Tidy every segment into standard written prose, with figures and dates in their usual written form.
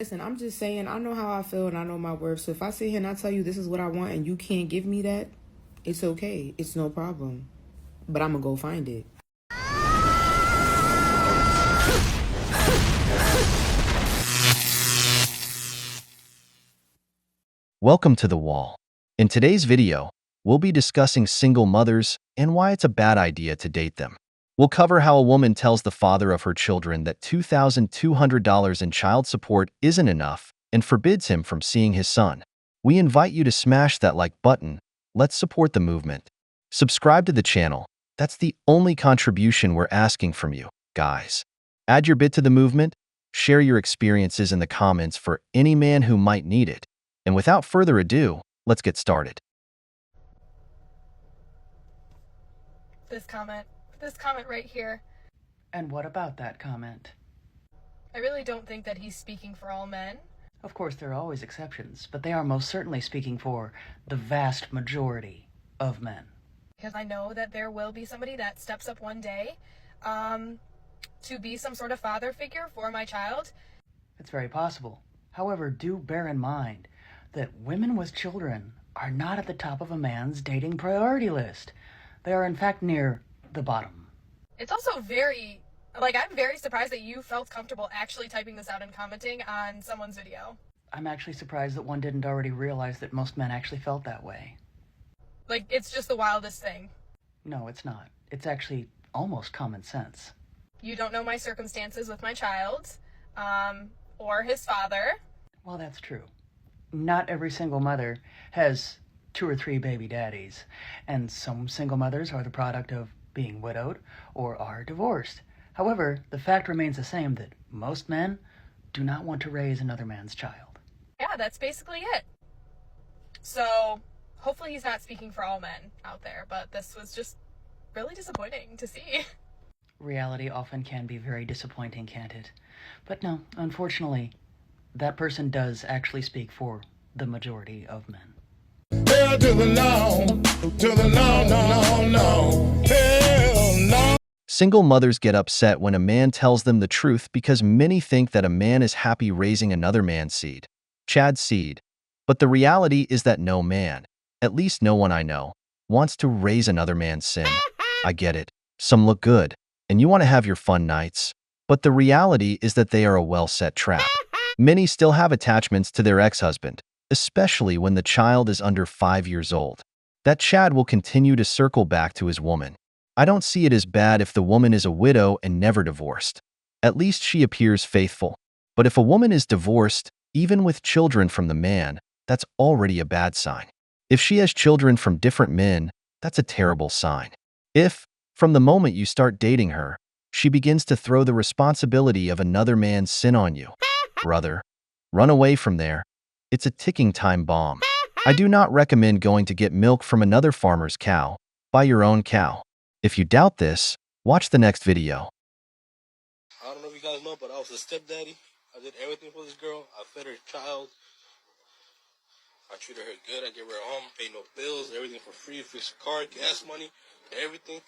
Listen, I'm just saying, I know how I feel and I know my worth. So if I sit here and I tell you this is what I want and you can't give me that, it's okay. It's no problem. But I'm going to go find it. Welcome to The Wall. In today's video, we'll be discussing single mothers and why it's a bad idea to date them. We'll cover how a woman tells the father of her children that $2,200 in child support isn't enough and forbids him from seeing his son. We invite you to smash that like button. Let's support the movement. Subscribe to the channel. That's the only contribution we're asking from you, guys. Add your bit to the movement. Share your experiences in the comments for any man who might need it. And without further ado, let's get started. This comment right here. And what about that comment? I really don't think that he's speaking for all men. Of course, there are always exceptions, but they are most certainly speaking for the vast majority of men. Because I know that there will be somebody that steps up one day to be some sort of father figure for my child. It's very possible. However, do bear in mind that women with children are not at the top of a man's dating priority list. They are in fact near the bottom. It's also I'm very surprised that you felt comfortable actually typing this out and commenting on someone's video. I'm actually surprised that one didn't already realize that most men actually felt that way. Like, it's just the wildest thing. No, it's not. It's actually almost common sense. You don't know my circumstances with my child, or his father. Well, that's true. Not every single mother has 2 or 3 baby daddies, and some single mothers are the product of being widowed or are divorced. However, the fact remains the same that most men do not want to raise another man's child. Yeah, that's basically it. So, hopefully he's not speaking for all men out there, but this was just really disappointing to see. Reality often can be very disappointing, can't it? But no, unfortunately, that person does actually speak for the majority of men. Hell to the no, no. Hell no. Single mothers get upset when a man tells them the truth because many think that a man is happy raising another man's seed, Chad's seed. But the reality is that no man, at least no one I know, wants to raise another man's sin. I get it. Some look good, and you want to have your fun nights. But the reality is that they are a well-set trap. Many still have attachments to their ex-husband, especially when the child is under 5 years old. That Chad will continue to circle back to his woman. I don't see it as bad if the woman is a widow and never divorced. At least she appears faithful. But if a woman is divorced, even with children from the man, that's already a bad sign. If she has children from different men, that's a terrible sign. If, from the moment you start dating her, she begins to throw the responsibility of another man's sin on you, brother, run away from there. It's a ticking time bomb. I do not recommend going to get milk from another farmer's cow. Buy your own cow. If you doubt this, watch the next video. I don't know if you guys know, but I was a stepdaddy. I did everything for this girl. I fed her child. I treated her good. I gave her a home, paid no bills, everything for free, fixed her car, gas money, everything.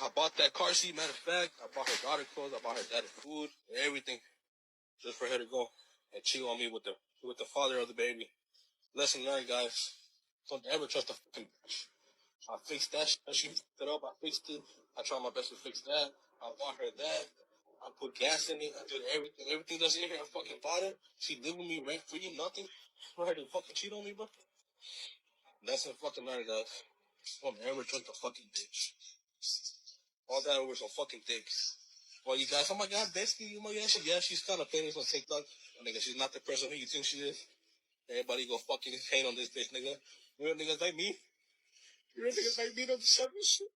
I bought that car seat, matter of fact. I bought her daughter clothes. I bought her daddy food, everything, just for her to go and chill on me with the father of the baby. Lesson learned, guys. Don't ever trust a fucking bitch. I fixed that shit. She fucked it up. I fixed it. I tried my best to fix that. I bought her that. I put gas in it. I did everything. Everything that's in here, I fucking bought it. She lived with me rent free, nothing. For her to fucking cheat on me, bro. That's a fucking learn, guys. Don't ever trust a fucking bitch. All that over some fucking dicks. Well, you guys, oh my god, basically, she's kind of famous on TikTok. Nigga, she's not the person who you think she is. Everybody go fucking hate on this bitch, nigga. Real niggas like me. Real niggas like me don't deserve this shit.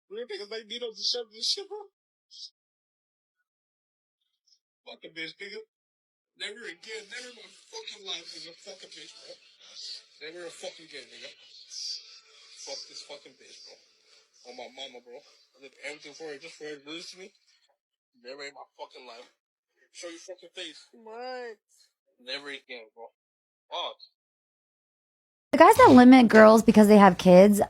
Real niggas like me don't deserve this shit, bro. Fucking bitch, nigga. Never again, never in my fucking life is a fucking bitch, bro. Never a fucking again, nigga. Fuck this fucking bitch, bro. On my mama, bro. I did everything for her, just for her to lose to me. Never in my fucking life. Show your fucking face. What? Never again, bro. Fuck. The guys that limit girls because they have kids,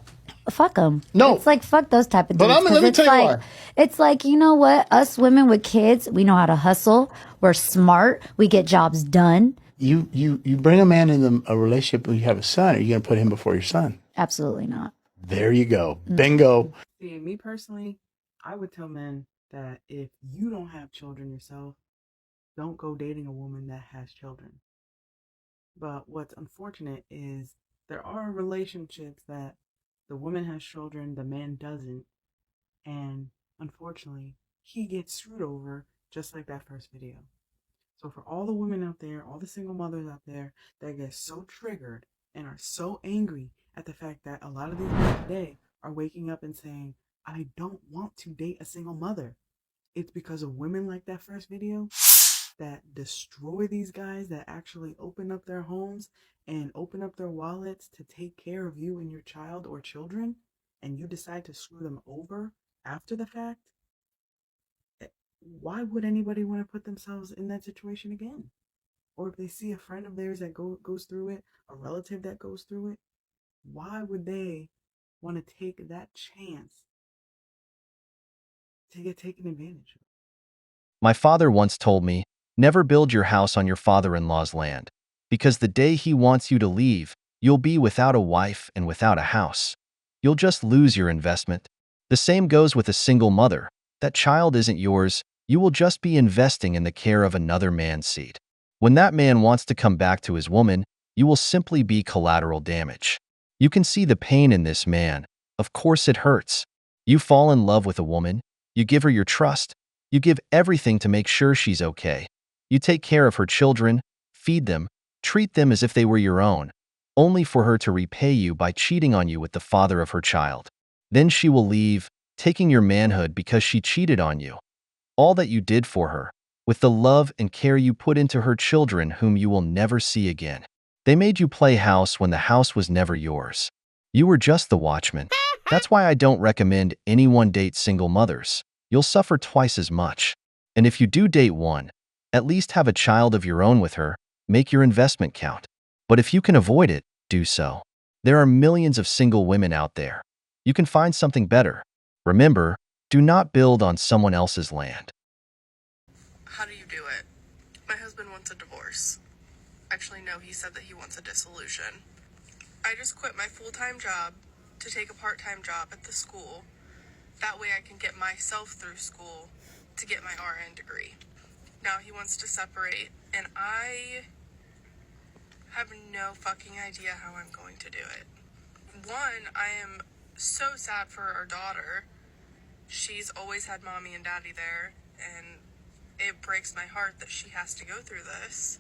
fuck them. No. It's like, fuck those type of But dudes. let me tell you why. It's like, you know what? Us women with kids, we know how to hustle. We're smart. We get jobs done. You bring a man in a relationship when you have a son, are you going to put him before your son? Absolutely not. There you go. Bingo. See, me personally, I would tell men that if you don't have children yourself, don't go dating a woman that has children. But what's unfortunate is there are relationships that the woman has children, the man doesn't, and unfortunately, he gets screwed over just like that first video. So for all the women out there, all the single mothers out there that get so triggered and are so angry at the fact that a lot of these men today are waking up and saying, I don't want to date a single mother. It's because of women like that first video that destroy these guys, that actually open up their homes and open up their wallets to take care of you and your child or children, and you decide to screw them over after the fact. Why would anybody want to put themselves in that situation again? Or if they see a friend of theirs that goes through it, a relative that goes through it, why would they want to take that chance to get taken advantage of? My father once told me, never build your house on your father-in-law's land, because the day he wants you to leave, you'll be without a wife and without a house. You'll just lose your investment. The same goes with a single mother. That child isn't yours. You will just be investing in the care of another man's seed. When that man wants to come back to his woman, you will simply be collateral damage. You can see the pain in this man. Of course it hurts. You fall in love with a woman. You give her your trust. You give everything to make sure she's okay. You take care of her children, feed them, treat them as if they were your own, only for her to repay you by cheating on you with the father of her child. Then she will leave, taking your manhood because she cheated on you. All that you did for her, with the love and care you put into her children whom you will never see again. They made you play house when the house was never yours. You were just the watchman. That's why I don't recommend anyone date single mothers. You'll suffer twice as much. And if you do date one, at least have a child of your own with her, make your investment count. But if you can avoid it, do so. There are millions of single women out there. You can find something better. Remember, do not build on someone else's land. How do you do it? My husband wants a divorce. Actually, no, he said that he wants a dissolution. I just quit my full-time job to take a part-time job at the school. That way I can get myself through school to get my RN degree. Now he wants to separate, and I have no fucking idea how I'm going to do it. One, I am so sad for our daughter. She's always had mommy and daddy there, and it breaks my heart that she has to go through this.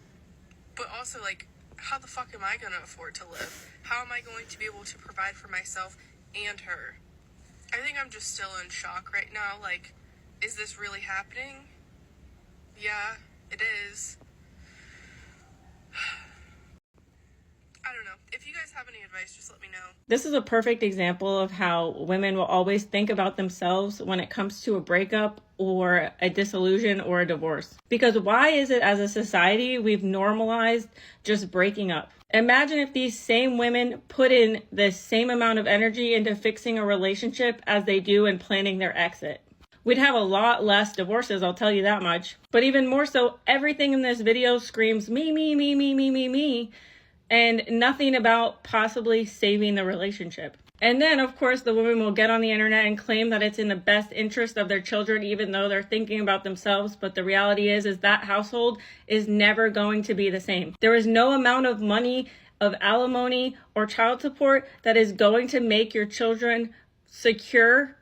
But also, like, how the fuck am I gonna afford to live? How am I going to be able to provide for myself and her? I think I'm just still in shock right now. Like, is this really happening? Yeah, it is. I don't know. If you guys have any advice, just let me know. This is a perfect example of how women will always think about themselves when it comes to a breakup or a disillusion or a divorce. Because why is it as a society we've normalized just breaking up? Imagine if these same women put in the same amount of energy into fixing a relationship as they do in planning their exit. We'd have a lot less divorces, I'll tell you that much. But even more so, everything in this video screams me, and nothing about possibly saving the relationship. And then, of course, the women will get on the internet and claim that it's in the best interest of their children, even though they're thinking about themselves. But the reality is that household is never going to be the same. There is no amount of money, of alimony, or child support that is going to make your children secure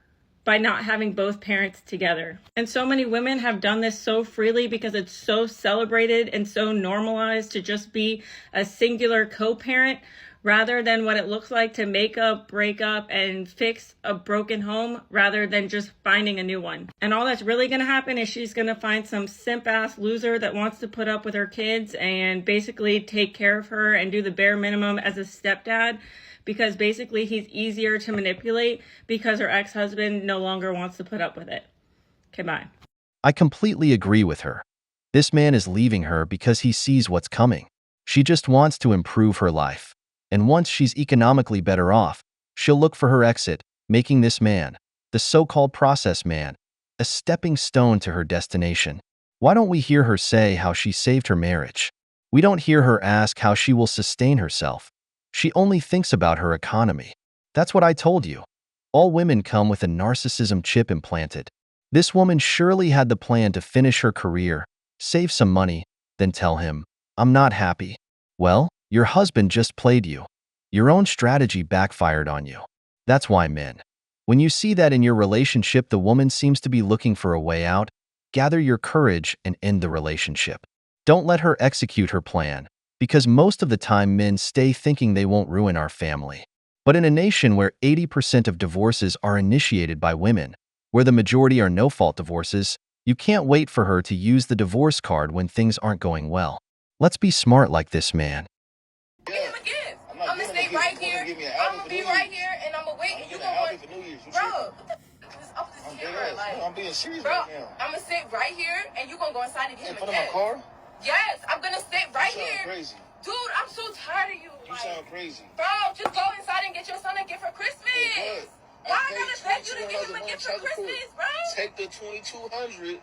by not having both parents together. And so many women have done this so freely because it's so celebrated and so normalized to just be a singular co-parent rather than what it looks like to make up, break up, and fix a broken home rather than just finding a new one. And all that's really gonna happen is she's gonna find some simp-ass loser that wants to put up with her kids and basically take care of her and do the bare minimum as a stepdad, because basically he's easier to manipulate because her ex-husband no longer wants to put up with it. Okay, bye. I completely agree with her. This man is leaving her because he sees what's coming. She just wants to improve her life. And once she's economically better off, She'll look for her exit, making this man, the so-called process man, a stepping stone to her destination. Why don't we hear her say how she saved her marriage? We don't hear her ask how she will sustain herself. She only thinks about her economy. That's what I told you. All women come with a narcissism chip implanted. This woman surely had the plan to finish her career, save some money, then tell him, "I'm not happy." Well, your husband just played you. Your own strategy backfired on you. That's why men. When you see that in your relationship the woman seems to be looking for a way out, gather your courage and end the relationship. Don't let her execute her plan, because most of the time men stay thinking they won't ruin our family. But in a nation where 80% of divorces are initiated by women, where the majority are no-fault divorces, you can't wait for her to use the divorce card when things aren't going well. Let's be smart like this man. Give him a gift. I'm gonna stay right here. I'm gonna be right here, and I'm gonna wait, and you gonna wait. Bro, what the f is up with this camera? Like, I'm being serious bro, right now. I'm gonna sit right here, and you gonna go inside and get him a In front of gift. my car? Yes, I'm gonna sit right You sound here. crazy. Dude, I'm so tired of you. You sound crazy. Bro, just go inside and get your son a gift for Christmas. Why I gotta beg you to get him a gift for Christmas, bro? Take the $2,200,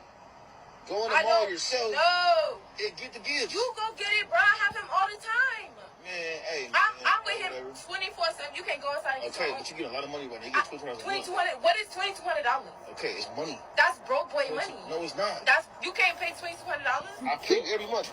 go in the mall yourself, No. and get the gift. You go get it, bro. I have him all the time. Man, hey. I'm with him 24/7. You can't go inside and get Okay, your own. but you get a lot of money right now. You get $2,200. $2,200. What is $2,200? Okay, it's money. That's broke boy money. No, it's not. That's you can't pay $2,200. I pay every month.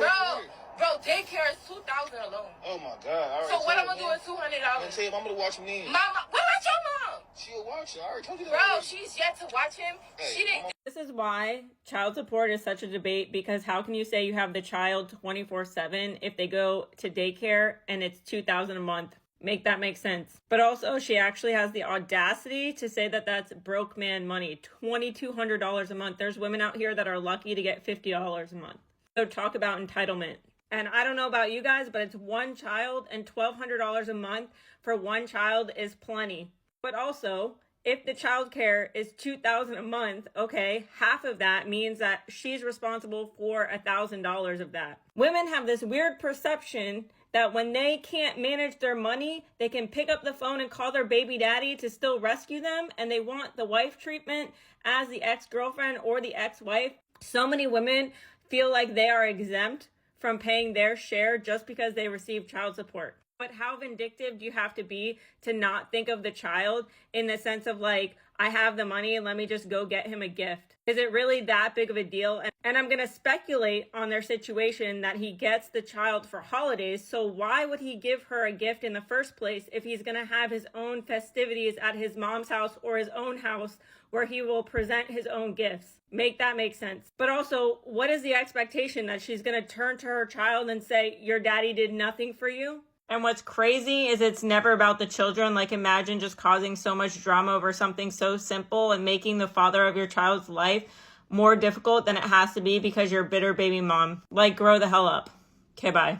Bro, daycare is $2,000 alone. Oh my God! All right. So what I'm gonna do with $200? I'm tell you, I'm gonna watch him then. Mama, what about your mom? She'll watch it. I already told you that. Bro, she's yet to watch him. Hey, she didn't. This is why child support is such a debate, because how can you say you have the child 24/7 if they go to daycare and it's $2,000 a month? Make that make sense. But also, she actually has the audacity to say that that's broke man money, $2,200 a month. There's women out here that are lucky to get $50 a month. So talk about entitlement. And I don't know about you guys, but it's one child, and $1,200 a month for one child is plenty. But also, if the child care is $2,000 a month, okay, half of that means that she's responsible for $1,000 of that. Women have this weird perception that when they can't manage their money, they can pick up the phone and call their baby daddy to still rescue them, and they want the wife treatment as the ex-girlfriend or the ex-wife. So many women feel like they are exempt from paying their share just because they receive child support. But how vindictive do you have to be to not think of the child in the sense of like, I have the money and let me just go get him a gift? Is it really that big of a deal? And I'm going to speculate on their situation that he gets the child for holidays. So why would he give her a gift in the first place if he's going to have his own festivities at his mom's house or his own house where he will present his own gifts? Make that make sense. But also, what is the expectation that she's going to turn to her child and say, your daddy did nothing for you? And what's crazy is it's never about the children. Like, imagine just causing so much drama over something so simple and making the father of your child's life more difficult than it has to be because you're a bitter baby mom. Like, grow the hell up. Okay, bye.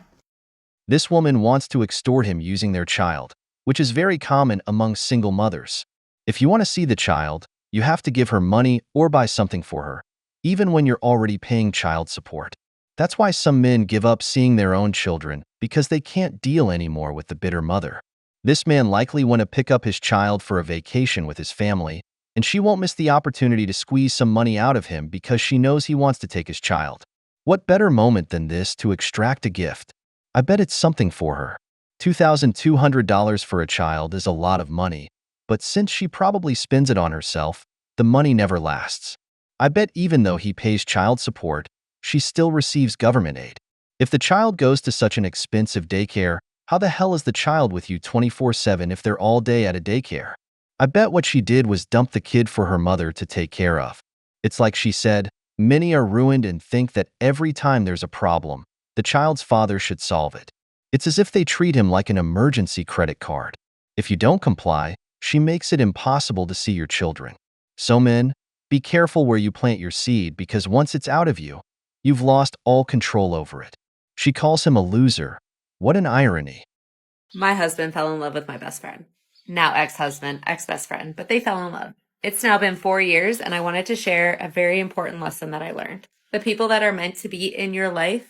This woman wants to extort him using their child, which is very common among single mothers. If you want to see the child, you have to give her money or buy something for her, even when you're already paying child support. That's why some men give up seeing their own children, because they can't deal anymore with the bitter mother. This man likely went to pick up his child for a vacation with his family, and she won't miss the opportunity to squeeze some money out of him because she knows he wants to take his child. What better moment than this to extract a gift? I bet it's something for her. $2,200 for a child is a lot of money, but since she probably spends it on herself, the money never lasts. I bet even though he pays child support, she still receives government aid. If the child goes to such an expensive daycare, how the hell is the child with you 24/7 if they're all day at a daycare? I bet what she did was dump the kid for her mother to take care of. It's like she said, many are ruined and think that every time there's a problem, the child's father should solve it. It's as if they treat him like an emergency credit card. If you don't comply, she makes it impossible to see your children. So men, be careful where you plant your seed, because once it's out of you, you've lost all control over it. She calls him a loser. What an irony. My husband fell in love with my best friend. Now ex-husband, ex-best friend, but they fell in love. It's now been 4 years, and I wanted to share a very important lesson that I learned. The people that are meant to be in your life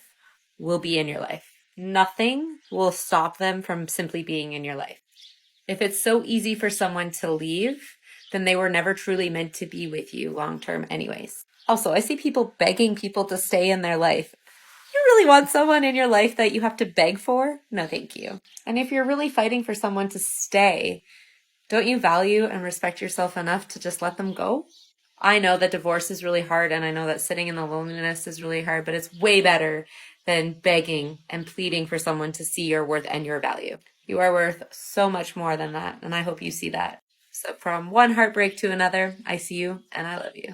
will be in your life. Nothing will stop them from simply being in your life. If it's so easy for someone to leave, then they were never truly meant to be with you long term anyways. Also, I see people begging people to stay in their life. You really want someone in your life that you have to beg for? No, thank you. And if you're really fighting for someone to stay, don't you value and respect yourself enough to just let them go? I know that divorce is really hard, and I know that sitting in the loneliness is really hard, but it's way better than begging and pleading for someone to see your worth and your value. You are worth so much more than that, and I hope you see that. So from one heartbreak to another, I see you and I love you.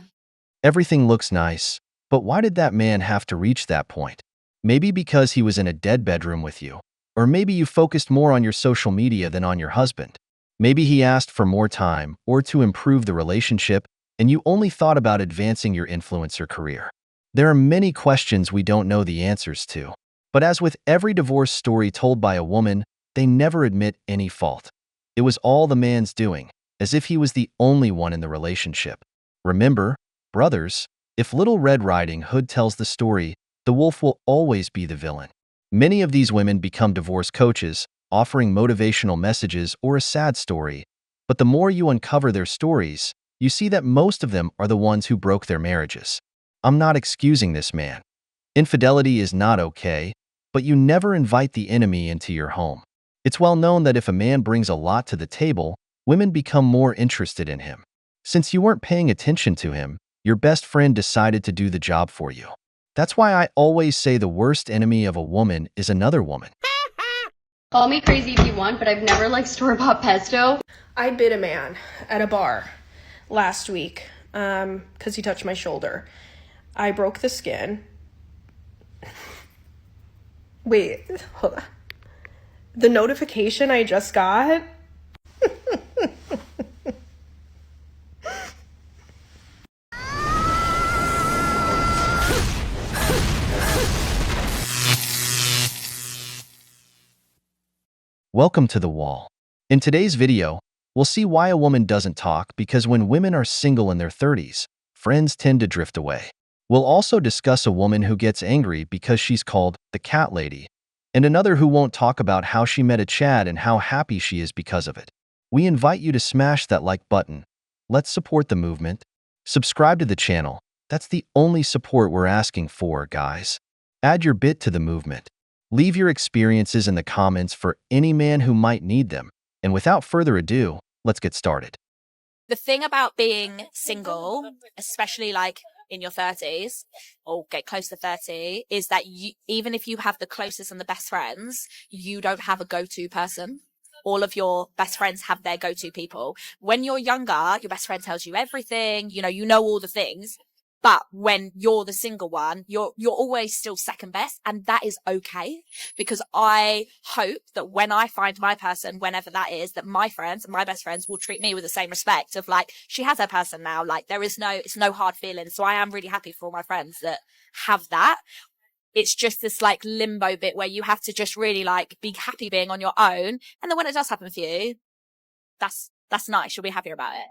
Everything looks nice, but why did that man have to reach that point? Maybe because he was in a dead bedroom with you. Or maybe you focused more on your social media than on your husband. Maybe he asked for more time or to improve the relationship, and you only thought about advancing your influencer career. There are many questions we don't know the answers to. But as with every divorce story told by a woman, they never admit any fault. It was all the man's doing, as if he was the only one in the relationship. Remember, brothers, if Little Red Riding Hood tells the story, the wolf will always be the villain. Many of these women become divorce coaches, offering motivational messages or a sad story. But the more you uncover their stories, you see that most of them are the ones who broke their marriages. I'm not excusing this man. Infidelity is not okay, but you never invite the enemy into your home. It's well known that if a man brings a lot to the table, women become more interested in him. Since you weren't paying attention to him, your best friend decided to do the job for you. That's why I always say the worst enemy of a woman is another woman. Call me crazy if you want, but I've never liked store-bought pesto. I bit a man at a bar last week because he touched my shoulder. I broke the skin. Wait, hold on. The notification I just got? Welcome to The Wall. In today's video, we'll see why a woman doesn't talk because when women are single in their 30s, friends tend to drift away. We'll also discuss a woman who gets angry because she's called the cat lady, and another who won't talk about how she met a Chad and how happy she is because of it. We invite you to smash that like button. Let's support the movement. Subscribe to the channel. That's the only support we're asking for, guys. Add your bit to the movement. Leave your experiences in the comments for any man who might need them. And without further ado, let's get started. The thing about being single, especially like in your 30s or get close to 30, is that you, even if you have the closest and the best friends, you don't have a go-to person. All of your best friends have their go-to people. When you're younger, your best friend tells you everything, you know all the things. But when you're the single one, you're always still second best. And that is okay, because I hope that when I find my person, whenever that is, that my friends, my best friends will treat me with the same respect of like, she has her person now. Like it's no hard feelings. So I am really happy for all my friends that have that. It's just this like limbo bit where you have to just really like be happy being on your own. And then when it does happen for you, that's nice. You'll be happier about it.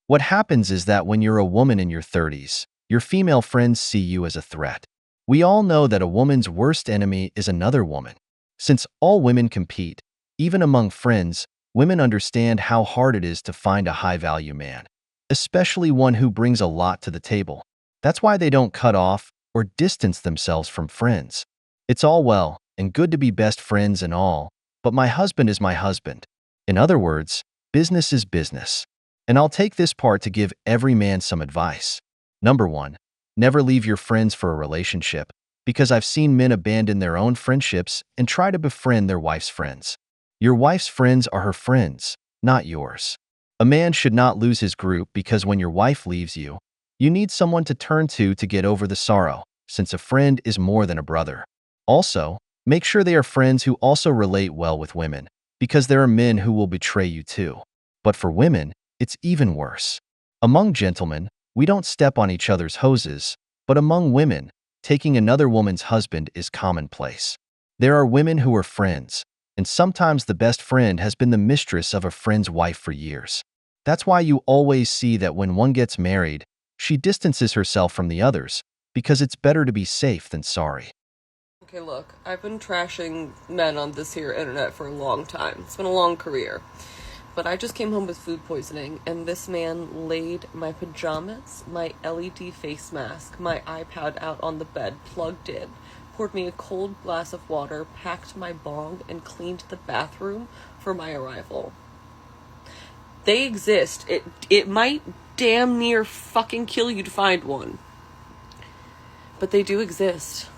What happens is that when you're a woman in your 30s, your female friends see you as a threat. We all know that a woman's worst enemy is another woman. Since all women compete, even among friends, women understand how hard it is to find a high-value man, especially one who brings a lot to the table. That's why they don't cut off or distance themselves from friends. It's all well and good to be best friends and all, but my husband is my husband. In other words, business is business. And I'll take this part to give every man some advice. Number 1, never leave your friends for a relationship, because I've seen men abandon their own friendships and try to befriend their wife's friends. Your wife's friends are her friends, not yours. A man should not lose his group because when your wife leaves you, you need someone to turn to get over the sorrow, since a friend is more than a brother. Also, make sure they are friends who also relate well with women, because there are men who will betray you too. But for women, it's even worse. Among gentlemen, we don't step on each other's hoses, but among women, taking another woman's husband is commonplace. There are women who are friends, and sometimes the best friend has been the mistress of a friend's wife for years. That's why you always see that when one gets married, she distances herself from the others, because it's better to be safe than sorry. Okay, look, I've been trashing men on this here internet for a long time. It's been a long career. But I just came home with food poisoning, and this man laid my pajamas, my LED face mask, my iPad out on the bed, plugged in, poured me a cold glass of water, packed my bong, and cleaned the bathroom for my arrival. They exist. It might damn near fucking kill you to find one. But they do exist.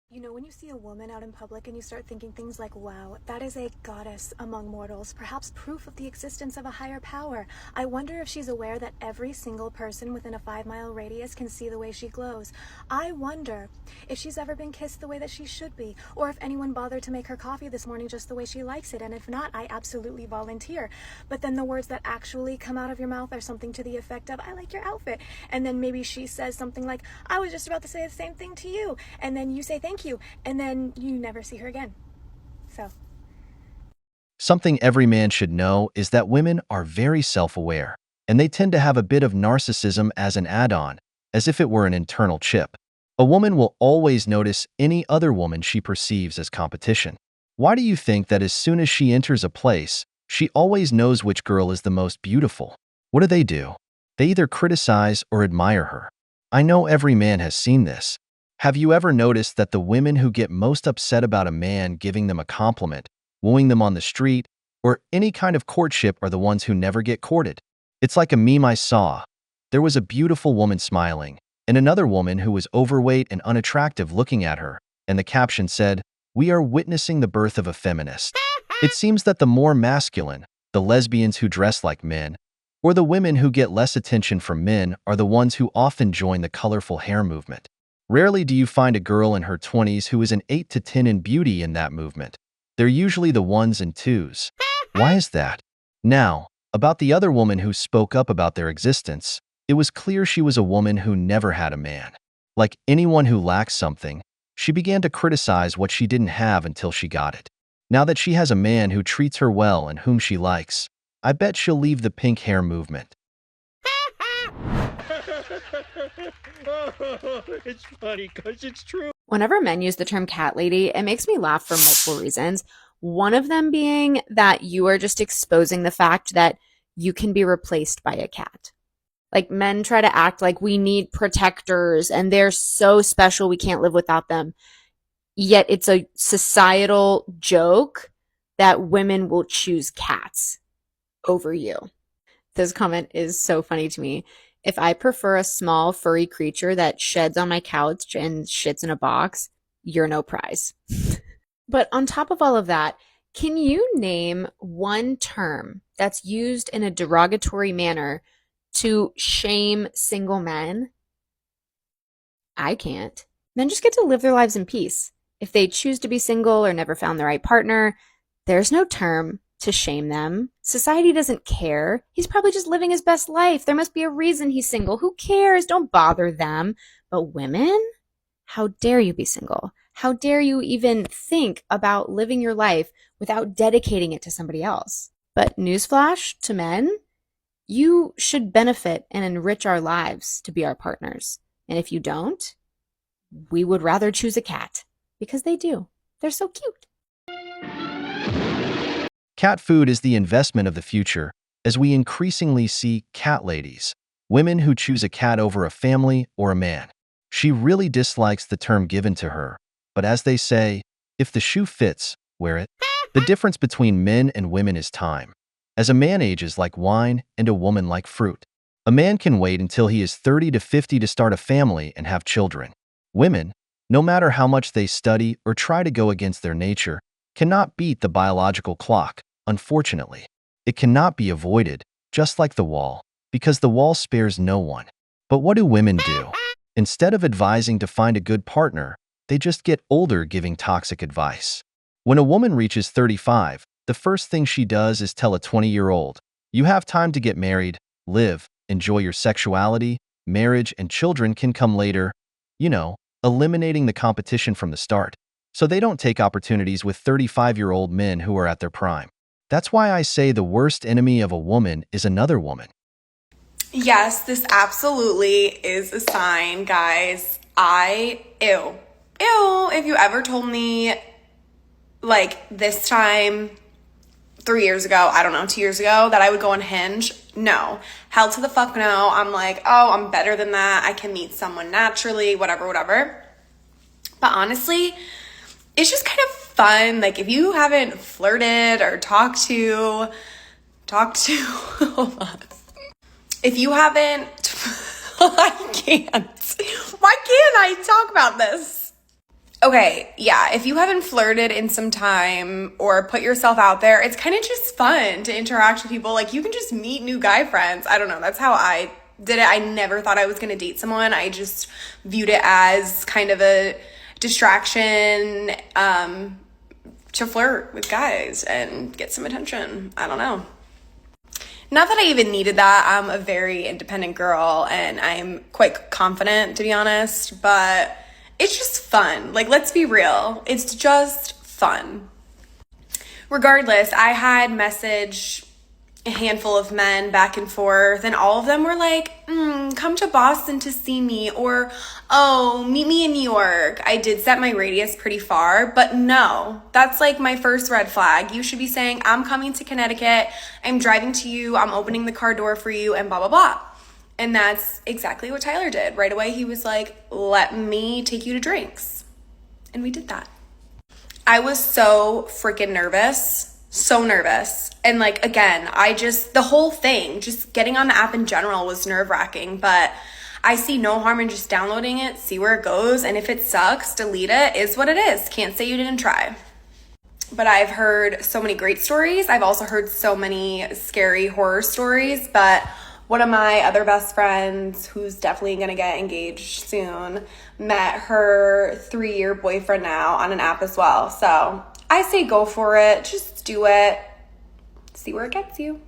You know, when you see a woman out in public and you start thinking things like, wow, that is a goddess among mortals, perhaps proof of the existence of a higher power. I wonder if she's aware that every single person within a 5-mile radius can see the way she glows. I wonder if she's ever been kissed the way that she should be, or if anyone bothered to make her coffee this morning just the way she likes it, and if not, I absolutely volunteer. But then the words that actually come out of your mouth are something to the effect of, I like your outfit. And then maybe she says something like, I was just about to say the same thing to you. And then you say thank you. And then you never see her again. So. Something every man should know is that women are very self-aware, and they tend to have a bit of narcissism as an add-on, as if it were an internal chip. A woman will always notice any other woman she perceives as competition. Why do you think that as soon as she enters a place, she always knows which girl is the most beautiful? What do? They either criticize or admire her. I know every man has seen this. Have you ever noticed that the women who get most upset about a man giving them a compliment, wooing them on the street, or any kind of courtship are the ones who never get courted? It's like a meme I saw. There was a beautiful woman smiling, and another woman who was overweight and unattractive looking at her, and the caption said, "We are witnessing the birth of a feminist." It seems that the more masculine, the lesbians who dress like men, or the women who get less attention from men are the ones who often join the colorful hair movement. Rarely do you find a girl in her 20s who is an 8 to 10 in beauty in that movement. They're usually the 1s and 2s. Why is that? Now, about the other woman who spoke up about their existence, it was clear she was a woman who never had a man. Like anyone who lacks something, she began to criticize what she didn't have until she got it. Now that she has a man who treats her well and whom she likes, I bet she'll leave the pink hair movement. It's funny because it's true. Whenever men use the term cat lady, it makes me laugh for multiple reasons. One of them being that you are just exposing the fact that you can be replaced by a cat. Like, men try to act like we need protectors and they're so special we can't live without them. Yet it's a societal joke that women will choose cats over you. This comment is so funny to me. If I prefer a small furry creature that sheds on my couch and shits in a box, you're no prize. But on top of all of that, can you name one term that's used in a derogatory manner to shame single men? I can't. Men just get to live their lives in peace. If they choose to be single or never found the right partner, there's no term to shame them. Society doesn't care. He's probably just living his best life. There must be a reason he's single. Who cares? Don't bother them. But women? How dare you be single? How dare you even think about living your life without dedicating it to somebody else? But newsflash to men, you should benefit and enrich our lives to be our partners. And if you don't, we would rather choose a cat because they do. They're so cute. Cat food is the investment of the future, as we increasingly see cat ladies, women who choose a cat over a family or a man. She really dislikes the term given to her, but as they say, if the shoe fits, wear it. The difference between men and women is time. As a man ages like wine and a woman like fruit. A man can wait until he is 30 to 50 to start a family and have children. Women, no matter how much they study or try to go against their nature, cannot beat the biological clock. Unfortunately, it cannot be avoided, just like the wall, because the wall spares no one. But what do women do? Instead of advising to find a good partner, they just get older giving toxic advice. When a woman reaches 35, the first thing she does is tell a 20-year-old, "You have time to get married, live, enjoy your sexuality, marriage and children can come later." You know, eliminating the competition from the start, so they don't take opportunities with 35-year-old men who are at their prime. That's why I say the worst enemy of a woman is another woman. Yes, this absolutely is a sign, guys. Ew. ew, if you ever told me, like, this time 3 years ago, I don't know, 2 years ago, that I would go on Hinge, no. Hell to the fuck no. I'm like, oh, I'm better than that. I can meet someone naturally, whatever. But honestly, it's just kind of fun. Like, if you haven't flirted or talked to, hold on. If you haven't, I can't. Why can't I talk about this? Okay, yeah, if you haven't flirted in some time or put yourself out there, it's kind of just fun to interact with people. Like, you can just meet new guy friends. I don't know, that's how I did it. I never thought I was going to date someone. I just viewed it as kind of a distraction to flirt with guys and get some attention. I don't know. Not that I even needed that. I'm a very independent girl and I'm quite confident, to be honest, but it's just fun. Like, let's be real. It's just fun. Regardless, I had messaged a handful of men back and forth, and all of them were like, come to Boston to see me, or, oh, meet me in New York. I did set my radius pretty far, but no, that's like my first red flag. You should be saying, I'm coming to Connecticut, I'm driving to you, I'm opening the car door for you, and blah, blah, blah. And that's exactly what Tyler did. Right away, he was like, let me take you to drinks. And we did that. I was so freaking nervous. So nervous. And like, again, the whole thing, just getting on the app in general was nerve-wracking, but I see no harm in just downloading it, see where it goes, and if it sucks, delete it. Is what it is. Can't say you didn't try. But I've heard so many great stories. I've also heard so many scary horror stories, but one of my other best friends, who's definitely going to get engaged soon, met her 3-year boyfriend now on an app as well. So I say go for it. Just do it. See where it gets you.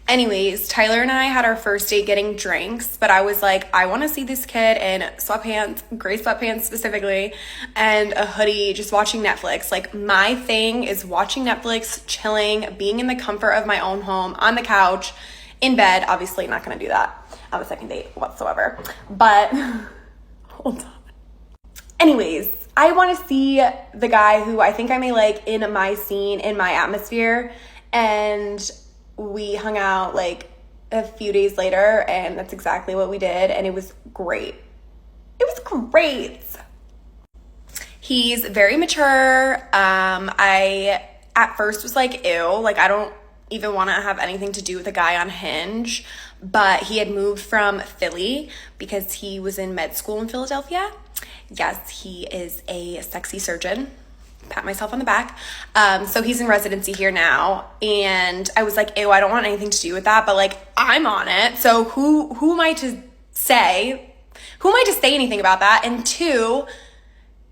Anyways, Tyler and I had our first date getting drinks, but I was like, I want to see this kid in sweatpants, gray sweatpants specifically, and a hoodie, just watching Netflix. Like, my thing is watching Netflix, chilling, being in the comfort of my own home, on the couch, in bed. Obviously not going to do that on a second date whatsoever, but hold on. Anyways, I want to see the guy who I think I may like in my scene, in my atmosphere, and we hung out like a few days later, and that's exactly what we did, and it was great. It was great. He's very mature. I at first was like, ew, like I don't even want to have anything to do with a guy on Hinge, but he had moved from Philly because he was in med school in Philadelphia. Yes, he is a sexy surgeon. Pat myself on the back. So he's in residency here now, and I was like, ew, I don't want anything to do with that, but like I'm on it, so who am I to say anything about that? And two,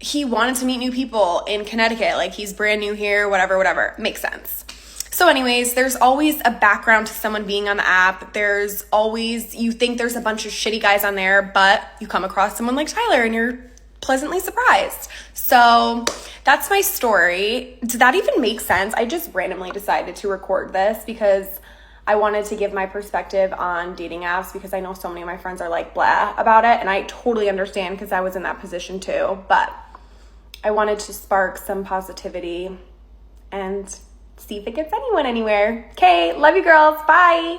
he wanted to meet new people in Connecticut, like he's brand new here, whatever, makes sense. So anyways, there's always a background to someone being on the app. There's always, you think there's a bunch of shitty guys on there, but you come across someone like Tyler and you're pleasantly surprised. So that's my story. Did that even make sense? I just randomly decided to record this because I wanted to give my perspective on dating apps, because I know so many of my friends are like blah about it, and I totally understand because I was in that position too, but I wanted to spark some positivity and see if it gets anyone anywhere. Okay, love you girls. Bye.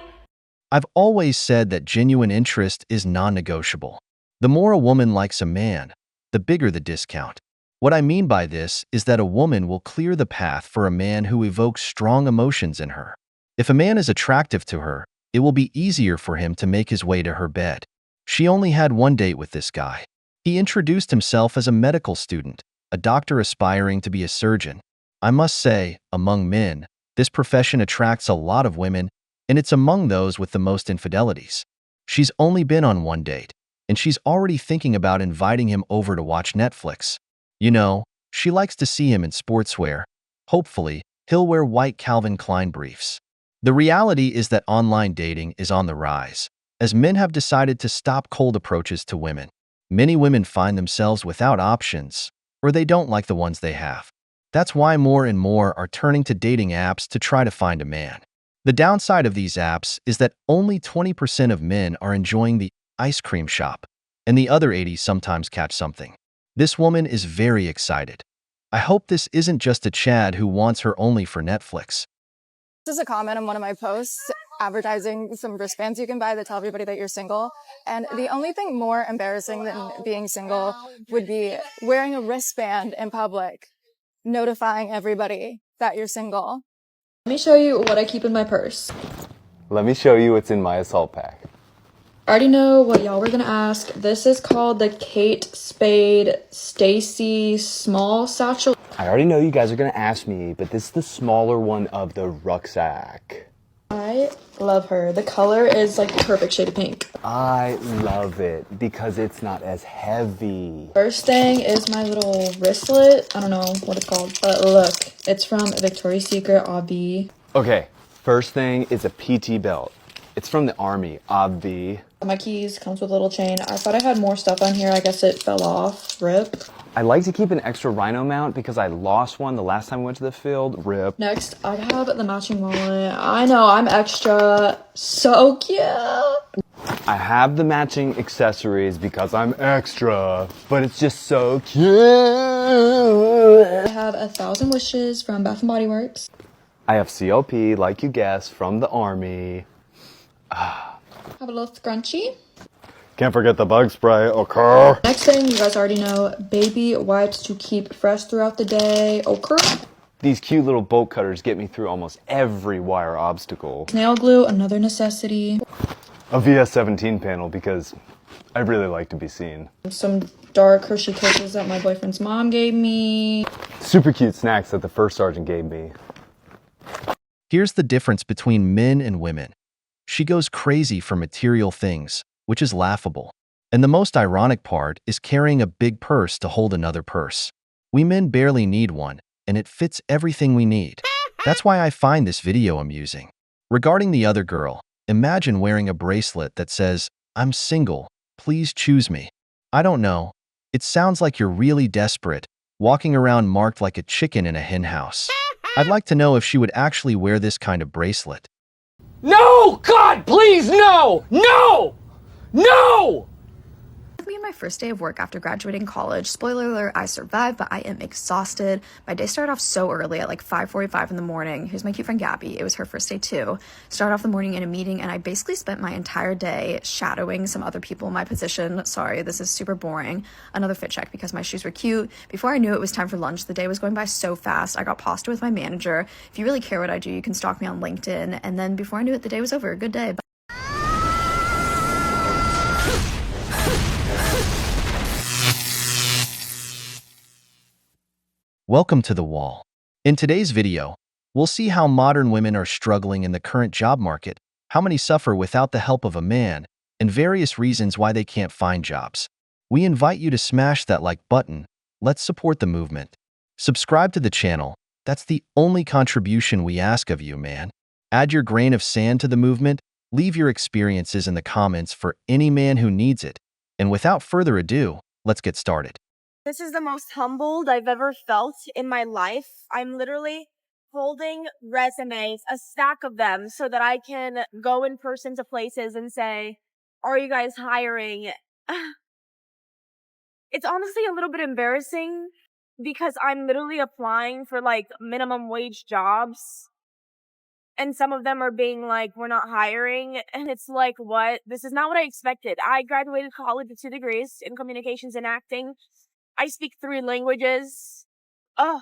I've always said that genuine interest is non-negotiable. The more a woman likes a man, the bigger the discount. What I mean by this is that a woman will clear the path for a man who evokes strong emotions in her. If a man is attractive to her, it will be easier for him to make his way to her bed. She only had one date with this guy. He introduced himself as a medical student, a doctor aspiring to be a surgeon. I must say, among men, this profession attracts a lot of women, and it's among those with the most infidelities. She's only been on one date, and she's already thinking about inviting him over to watch Netflix. You know, she likes to see him in sportswear. Hopefully, he'll wear white Calvin Klein briefs. The reality is that online dating is on the rise, as men have decided to stop cold approaches to women. Many women find themselves without options, or they don't like the ones they have. That's why more and more are turning to dating apps to try to find a man. The downside of these apps is that only 20% of men are enjoying the ice cream shop, and the other 80% sometimes catch something. This woman is very excited. I hope this isn't just a Chad who wants her only for Netflix. This is a comment on one of my posts advertising some wristbands you can buy that tell everybody that you're single. And the only thing more embarrassing than being single would be wearing a wristband in public, notifying everybody that you're single. Let me show you what I keep in my purse. Let me show you what's in my assault pack. I already know what y'all were gonna ask. This is called the Kate Spade Stacy Small Satchel. I already know you guys are gonna ask me, but this is the smaller one of the rucksack. I love her. The color is like the perfect shade of pink. I love it because it's not as heavy. First thing is my little wristlet. I don't know what it's called, but look, it's from Victoria's Secret, obvi. Okay, first thing is a PT belt. It's from the army, obvi. My keys comes with a little chain. I thought I had more stuff on here. I guess it fell off. Rip. I like to keep an extra rhino mount because I lost one the last time I went to the field. Rip. Next, I have the matching wallet. I know, I'm extra. So cute. I have the matching accessories because I'm extra, but it's just so cute. I have 1,000 wishes from Bath & Body Works. I have CLP, like you guessed, from the army. Have a little scrunchie. Can't forget the bug spray, okay? Next thing, you guys already know, baby wipes to keep fresh throughout the day, okay? These cute little bolt cutters get me through almost every wire obstacle. Nail glue, another necessity. A VS17 panel because I really like to be seen. Some dark Hershey Kisses that my boyfriend's mom gave me. Super cute snacks that the first sergeant gave me. Here's the difference between men and women. She goes crazy for material things, which is laughable. And the most ironic part is carrying a big purse to hold another purse. We men barely need one, and it fits everything we need. That's why I find this video amusing. Regarding the other girl, imagine wearing a bracelet that says, "I'm single, please choose me." I don't know. It sounds like you're really desperate, walking around marked like a chicken in a hen house. I'd like to know if she would actually wear this kind of bracelet. No! God, please, no! No! No! Me and my first day of work after graduating college. Spoiler alert, I survived, but I am exhausted. My day started off so early at like 5:45 in the morning. Here's my cute friend Gabby. It was her first day too. Started off the morning in a meeting, and I basically spent my entire day shadowing some other people in my position. Sorry, this is super boring. Another fit check because my shoes were cute. Before I knew it was time for lunch, the day was going by so fast. I got pasta with my manager. If you really care what I do, you can stalk me on LinkedIn. And then before I knew it, the day was over. Good day. Bye. Welcome to The Wall. In today's video, we'll see how modern women are struggling in the current job market, how many suffer without the help of a man, and various reasons why they can't find jobs. We invite you to smash that like button. Let's support the movement. Subscribe to the channel. That's the only contribution we ask of you, man. Add your grain of sand to the movement. Leave your experiences in the comments for any man who needs it. And without further ado, let's get started. This is the most humbled I've ever felt in my life. I'm literally holding resumes, a stack of them, so that I can go in person to places and say, "Are you guys hiring?" It's honestly a little bit embarrassing because I'm literally applying for like minimum wage jobs. And some of them are being like, "We're not hiring." And it's like, what? This is not what I expected. I graduated college with 2 degrees in communications and acting. I speak 3 languages. Oh,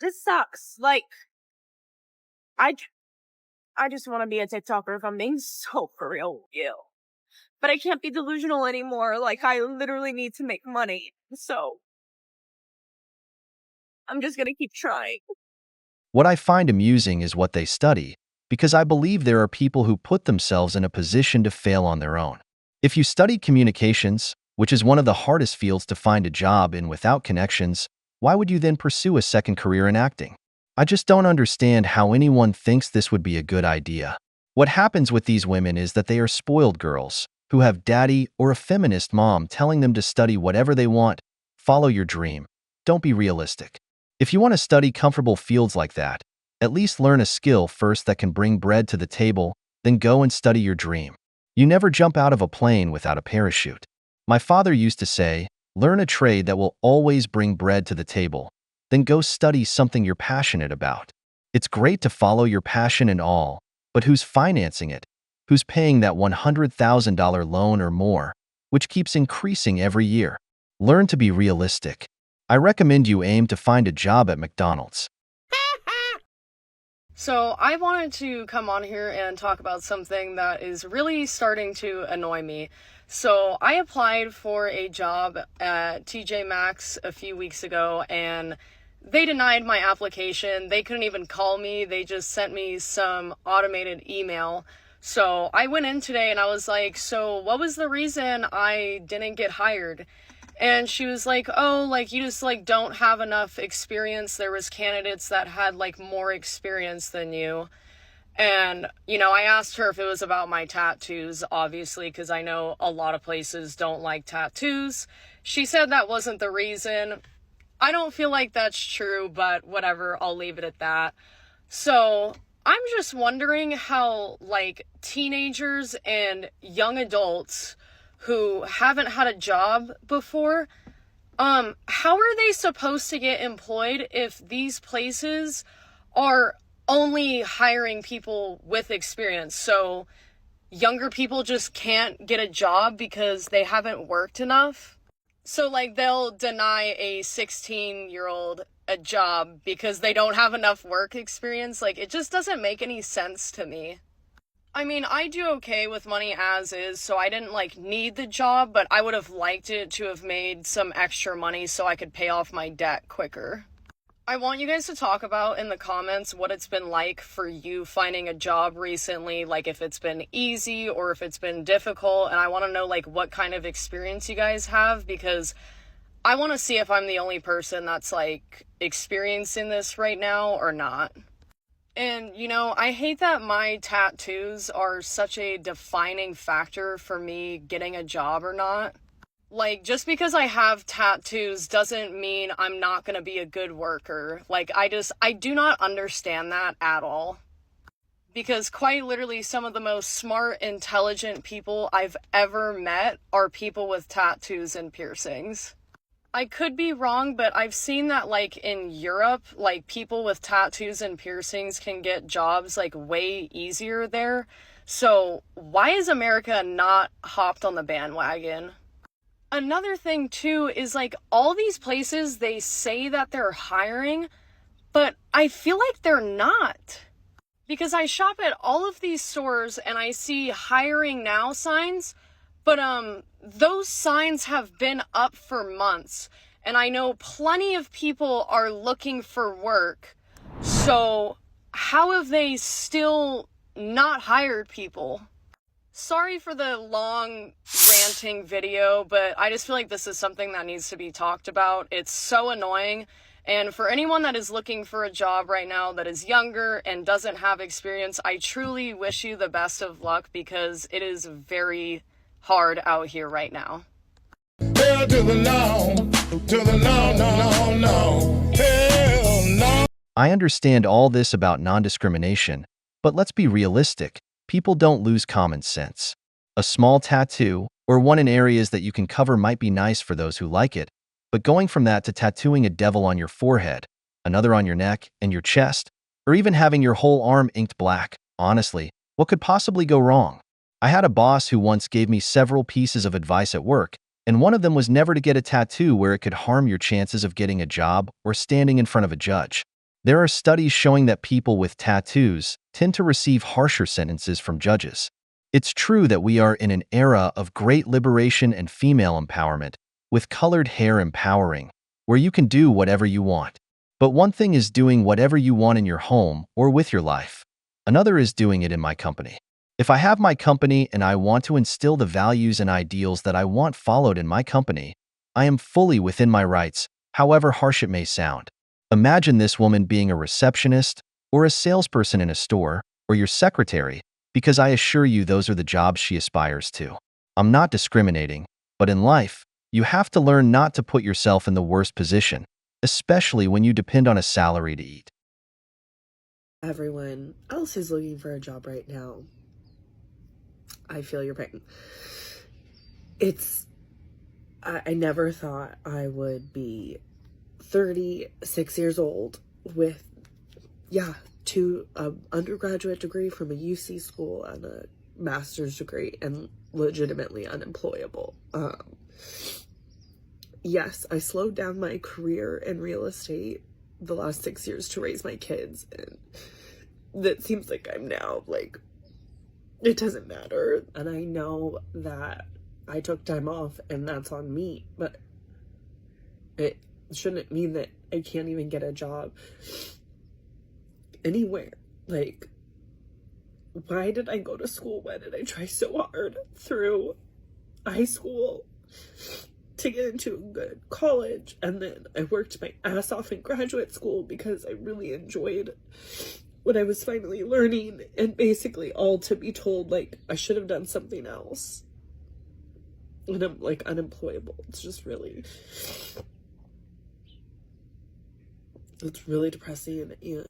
this sucks. Like, I just want to be a TikToker if I'm being so for real with you. But I can't be delusional anymore. Like, I literally need to make money. So, I'm just gonna keep trying. What I find amusing is what they study, because I believe there are people who put themselves in a position to fail on their own. If you studied communications, which is one of the hardest fields to find a job in without connections, why would you then pursue a second career in acting? I just don't understand how anyone thinks this would be a good idea. What happens with these women is that they are spoiled girls, who have daddy or a feminist mom telling them to study whatever they want. Follow your dream. Don't be realistic. If you want to study comfortable fields like that, at least learn a skill first that can bring bread to the table, then go and study your dream. You never jump out of a plane without a parachute. My father used to say, Learn a trade that will always bring bread to the table. Then go study something you're passionate about. It's great to follow your passion and all, but who's financing it? Who's paying that $100,000 loan or more, which keeps increasing every year? Learn to be realistic. I recommend you aim to find a job at McDonald's. So I wanted to come on here and talk about something that is really starting to annoy me. So I applied for a job at TJ Maxx a few weeks ago and they denied my application. They couldn't even call me. They just sent me some automated email. So I went in today and I was like, so what was the reason I didn't get hired? And she was like, oh, like, you just, like, don't have enough experience. There was candidates that had, like, more experience than you. And, you know, I asked her if it was about my tattoos, obviously, because I know a lot of places don't like tattoos. She said that wasn't the reason. I don't feel like that's true, but whatever, I'll leave it at that. So I'm just wondering how, like, teenagers and young adults who haven't had a job before, how are they supposed to get employed if these places are only hiring people with experience? So younger people just can't get a job because they haven't worked enough? So, like, they'll deny a 16-year-old a job because they don't have enough work experience? Like, it just doesn't make any sense to me. I mean, I do okay with money as is, so I didn't, like, need the job, but I would have liked it to have made some extra money so I could pay off my debt quicker. I want you guys to talk about in the comments what it's been like for you finding a job recently, like if it's been easy or if it's been difficult, and I want to know, like, what kind of experience you guys have, because I want to see if I'm the only person that's, like, experiencing this right now or not. And, you know, I hate that my tattoos are such a defining factor for me getting a job or not. Like, just because I have tattoos doesn't mean I'm not gonna be a good worker. Like, I do not understand that at all. Because quite literally some of the most smart, intelligent people I've ever met are people with tattoos and piercings. I could be wrong, but I've seen that, like, in Europe, like, people with tattoos and piercings can get jobs, like, way easier there. So why is America not hopped on the bandwagon? Another thing, too, is, like, all these places, they say that they're hiring, but I feel like they're not. Because I shop at all of these stores and I see hiring now signs, but those signs have been up for months, and I know plenty of people are looking for work. So how have they still not hired people? Sorry for the long ranting video, but I just feel like this is something that needs to be talked about. It's so annoying. And for anyone that is looking for a job right now that is younger and doesn't have experience, I truly wish you the best of luck, because it is very hard out here right now. Hell to the no, to the no, no, no, no. Hell no. I understand all this about non-discrimination, but let's be realistic. People don't lose common sense. A small tattoo, or one in areas that you can cover, might be nice for those who like it, but going from that to tattooing a devil on your forehead, another on your neck and your chest, or even having your whole arm inked black, honestly, what could possibly go wrong? I had a boss who once gave me several pieces of advice at work, and one of them was never to get a tattoo where it could harm your chances of getting a job or standing in front of a judge. There are studies showing that people with tattoos tend to receive harsher sentences from judges. It's true that we are in an era of great liberation and female empowerment, with colored hair empowering, where you can do whatever you want. But one thing is doing whatever you want in your home or with your life. Another is doing it in my company. If I have my company and I want to instill the values and ideals that I want followed in my company, I am fully within my rights, however harsh it may sound. Imagine this woman being a receptionist, or a salesperson in a store, or your secretary, because I assure you those are the jobs she aspires to. I'm not discriminating, but in life, you have to learn not to put yourself in the worst position, especially when you depend on a salary to eat. Everyone else is looking for a job right now. I feel your pain. It's I never thought I would be 36 years old with, two undergraduate degree from a UC school and a master's degree and legitimately unemployable. Yes, I slowed down my career in real estate the last 6 years to raise my kids, and that seems like I'm now, like, it doesn't matter. And I know that I took time off and that's on me, but it shouldn't mean that I can't even get a job anywhere. Like, why did I go to school? Why did I try so hard through high school to get into a good college? And then I worked my ass off in graduate school because I really enjoyed what I was finally learning, and basically all to be told, like, I should have done something else. And I'm, like, unemployable. It's just really, it's really depressing. And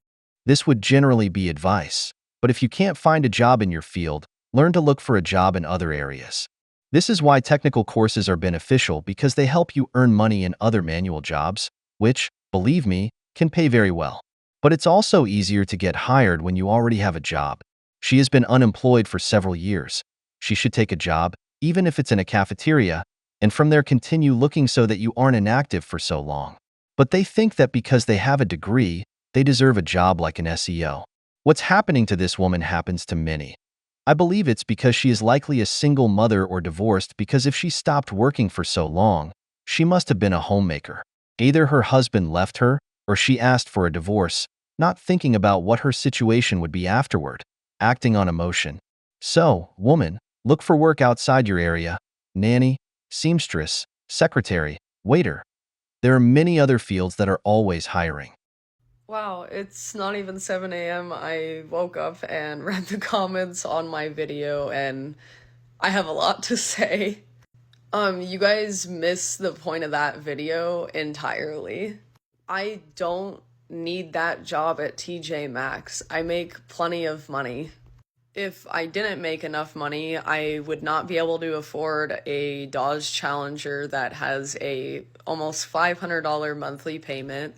This would generally be advice, but if you can't find a job in your field, learn to look for a job in other areas. This is why technical courses are beneficial, because they help you earn money in other manual jobs, which, believe me, can pay very well. But it's also easier to get hired when you already have a job. She has been unemployed for several years. She should take a job, even if it's in a cafeteria, and from there continue looking so that you aren't inactive for so long. But they think that because they have a degree, they deserve a job like an SEO. What's happening to this woman happens to many. I believe it's because she is likely a single mother or divorced, because if she stopped working for so long, she must have been a homemaker. Either her husband left her, or she asked for a divorce, not thinking about what her situation would be afterward, acting on emotion. So, woman, look for work outside your area: nanny, seamstress, secretary, waiter. There are many other fields that are always hiring. Wow, it's not even 7 a.m. I woke up and read the comments on my video, and I have a lot to say. You guys missed the point of that video entirely. I don't need that job at TJ Maxx. I make plenty of money. If I didn't make enough money, I would not be able to afford a Dodge Challenger that has a almost $500 monthly payment.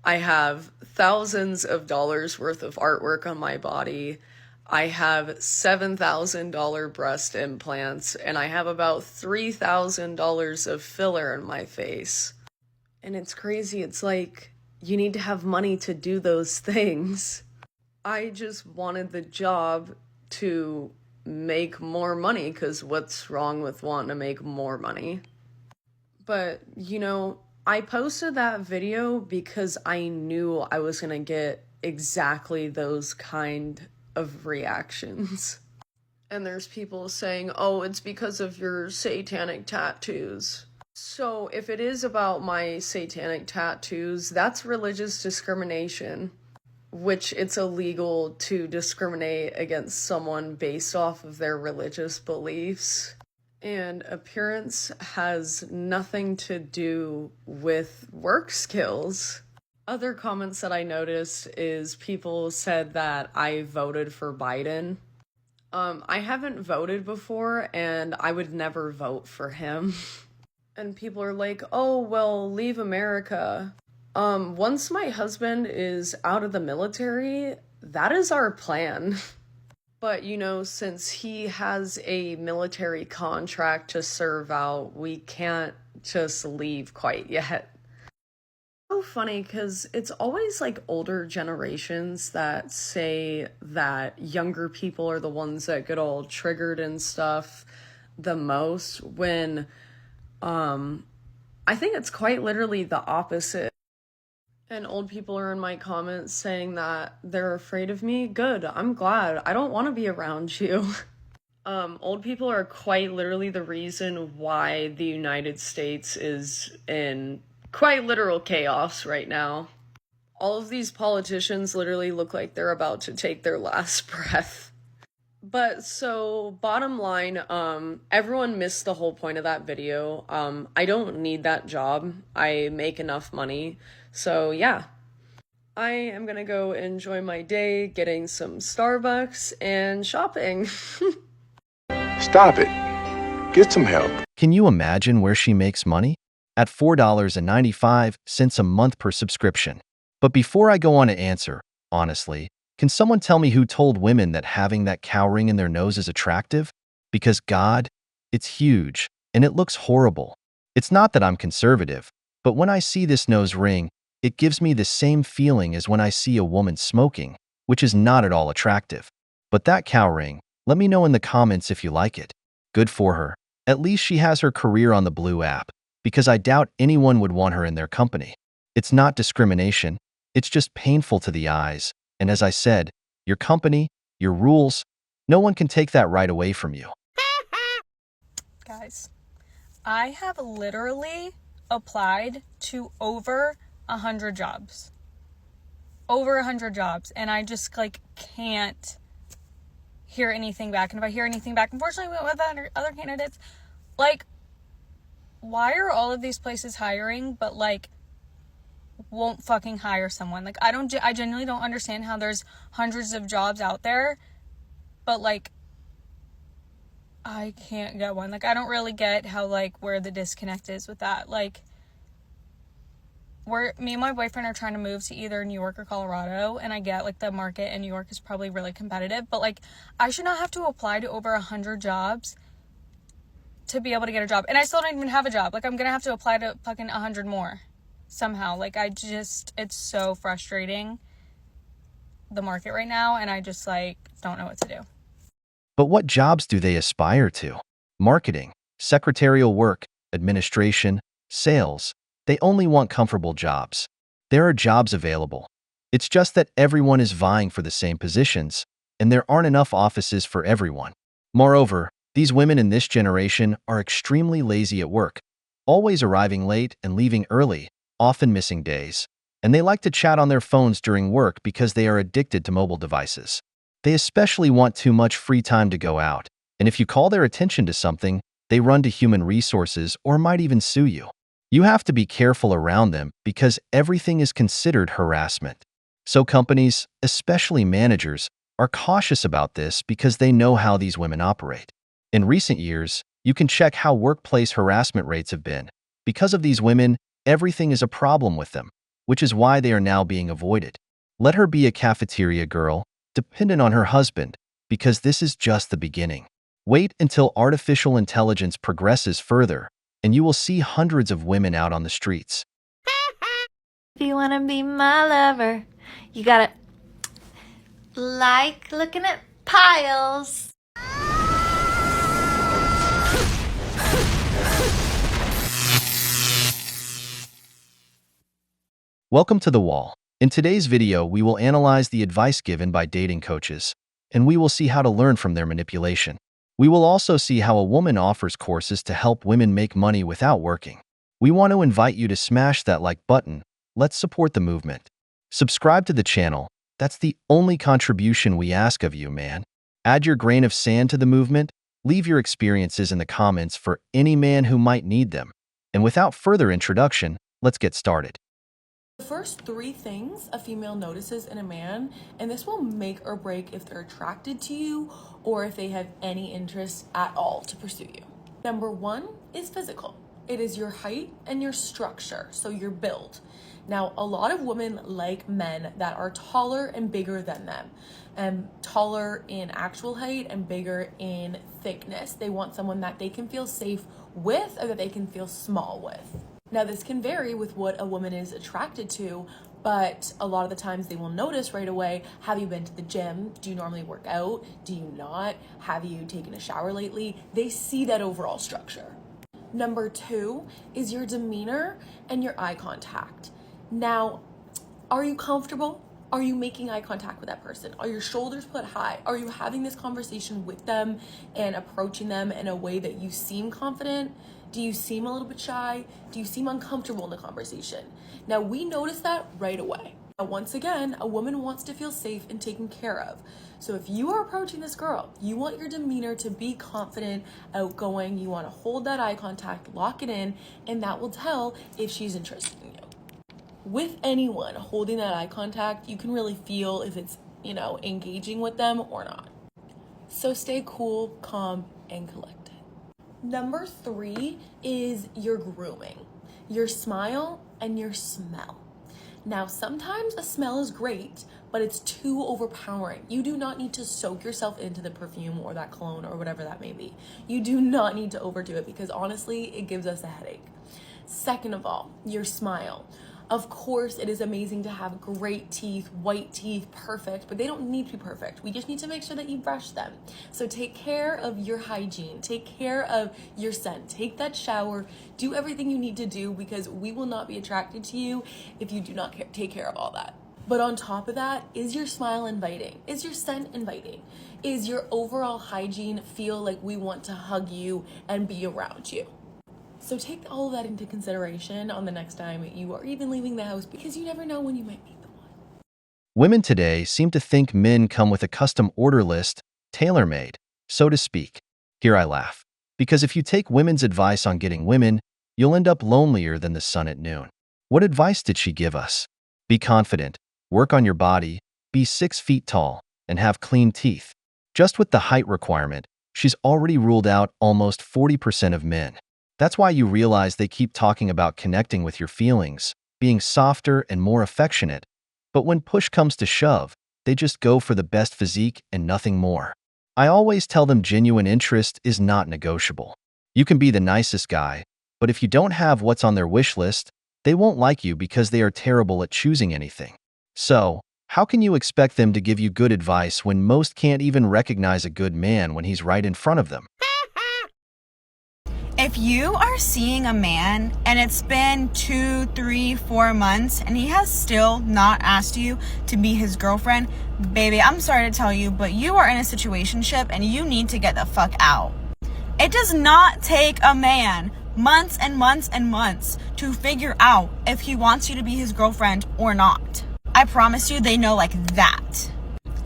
I have thousands of dollars worth of artwork on my body. I have $7,000 breast implants, and I have about $3,000 of filler in my face. And it's crazy. It's like, you need to have money to do those things. I just wanted the job to make more money, because what's wrong with wanting to make more money? But, you know, I posted that video because I knew I was gonna get exactly those kind of reactions. And there's people saying, oh, it's because of your satanic tattoos. So if it is about my satanic tattoos, that's religious discrimination, which it's illegal to discriminate against someone based off of their religious beliefs. And appearance has nothing to do with work skills. Other comments that I noticed is people said that I voted for Biden. I haven't voted before, and I would never vote for him. And people are like, oh, well, leave America. Once my husband is out of the military, that is our plan. But, you know, since he has a military contract to serve out, we can't just leave quite yet. So funny, because it's always like older generations that say that younger people are the ones that get all triggered and stuff the most, when I think it's quite literally the opposite. And old people are in my comments saying that they're afraid of me. Good, I'm glad. I don't want to be around you. Old people are quite literally the reason why the United States is in quite literal chaos right now. All of these politicians literally look like they're about to take their last breath. But so, bottom line, everyone missed the whole point of that video. I don't need that job. I make enough money. So yeah, I am gonna go enjoy my day getting some Starbucks and shopping. Stop it. Get some help. Can you imagine where she makes money? At $4.95 a month per subscription. But before I go on to answer, honestly, can someone tell me who told women that having that cow ring in their nose is attractive? Because God, it's huge, and it looks horrible. It's not that I'm conservative, but when I see this nose ring, it gives me the same feeling as when I see a woman smoking, which is not at all attractive. But that cow ring, let me know in the comments if you like it. Good for her. At least she has her career on the Blue app, because I doubt anyone would want her in their company. It's not discrimination, it's just painful to the eyes. And as I said, your company, your rules, no one can take that right away from you. Guys, I have literally applied to over 100 jobs. Over 100 jobs. And I just can't hear anything back. And if I hear anything back, unfortunately with other candidates, why are all of these places hiring but won't fucking hire someone? I genuinely don't understand how there's hundreds of jobs out there, but I can't get one. I don't really get how where the disconnect is with that. Me and my boyfriend are trying to move to either New York or Colorado, and I get the market in New York is probably really competitive, but I should not have to apply to over 100 jobs to be able to get a job, and I still don't even have a job. I'm gonna have to apply to fucking 100 more somehow. It's so frustrating, the market right now, and I just don't know what to do. But what jobs do they aspire to? Marketing, secretarial work, administration, sales. They only want comfortable jobs. There are jobs available. It's just that everyone is vying for the same positions, and there aren't enough offices for everyone. Moreover, these women in this generation are extremely lazy at work, always arriving late and leaving early, often missing days. And they like to chat on their phones during work because they are addicted to mobile devices. They especially want too much free time to go out, and if you call their attention to something, they run to human resources or might even sue you. You have to be careful around them because everything is considered harassment. So companies, especially managers, are cautious about this because they know how these women operate. In recent years, you can check how workplace harassment rates have been. Because of these women, everything is a problem with them, which is why they are now being avoided. Let her be a cafeteria girl, dependent on her husband, because this is just the beginning. Wait until artificial intelligence progresses further, and you will see hundreds of women out on the streets. If you wanna be my lover, you gotta like looking at piles. Welcome to The Wall. In today's video, we will analyze the advice given by dating coaches, and we will see how to learn from their manipulation. We will also see how a woman offers courses to help women make money without working. We want to invite you to smash that like button. Let's support the movement. Subscribe to the channel. That's the only contribution we ask of you, man. Add your grain of sand to the movement. Leave your experiences in the comments for any man who might need them. And without further introduction, let's get started. The first 3 things a female notices in a man, and this will make or break if they're attracted to you or if they have any interest at all to pursue you. Number 1 is physical. It is your height and your structure, so your build. Now, a lot of women like men that are taller and bigger than them, taller in actual height and bigger in thickness. They want someone that they can feel safe with or that they can feel small with. Now, this can vary with what a woman is attracted to, but a lot of the times they will notice right away, have you been to the gym? Do you normally work out? Do you not? Have you taken a shower lately? They see that overall structure. Number 2 is your demeanor and your eye contact. Now, are you comfortable? Are you making eye contact with that person? Are your shoulders put high? Are you having this conversation with them and approaching them in a way that you seem confident? Do you seem a little bit shy? Do you seem uncomfortable in the conversation? Now, we notice that right away. Now, once again, a woman wants to feel safe and taken care of. So if you are approaching this girl, you want your demeanor to be confident, outgoing. You want to hold that eye contact, lock it in, and that will tell if she's interested in you. With anyone holding that eye contact, you can really feel if it's, engaging with them or not. So stay cool, calm, and collected. Number 3 is your grooming, your smile, and your smell. Now, sometimes a smell is great, but it's too overpowering. You do not need to soak yourself into the perfume or that cologne or whatever that may be. You do not need to overdo it because honestly, it gives us a headache. Second of all, your smile. Of course, it is amazing to have great teeth, white teeth, perfect, but they don't need to be perfect. We just need to make sure that you brush them. So take care of your hygiene, take care of your scent, take that shower, do everything you need to do because we will not be attracted to you if you do not take care of all that. But on top of that, is your smile inviting? Is your scent inviting? Is your overall hygiene feel like we want to hug you and be around you? So take all of that into consideration on the next time you are even leaving the house because you never know when you might meet them. Women today seem to think men come with a custom order list, tailor-made, so to speak. Here I laugh. Because if you take women's advice on getting women, you'll end up lonelier than the sun at noon. What advice did she give us? Be confident, work on your body, be 6 feet tall, and have clean teeth. Just with the height requirement, she's already ruled out almost 40% of men. That's why you realize they keep talking about connecting with your feelings, being softer and more affectionate. But when push comes to shove, they just go for the best physique and nothing more. I always tell them genuine interest is not negotiable. You can be the nicest guy, but if you don't have what's on their wish list, they won't like you because they are terrible at choosing anything. So, how can you expect them to give you good advice when most can't even recognize a good man when he's right in front of them? If you are seeing a man and it's been 2, 3, 4 months and he has still not asked you to be his girlfriend, baby, I'm sorry to tell you, but you are in a situationship and you need to get the fuck out. It does not take a man months and months and months to figure out if he wants you to be his girlfriend or not. I promise you they know like that.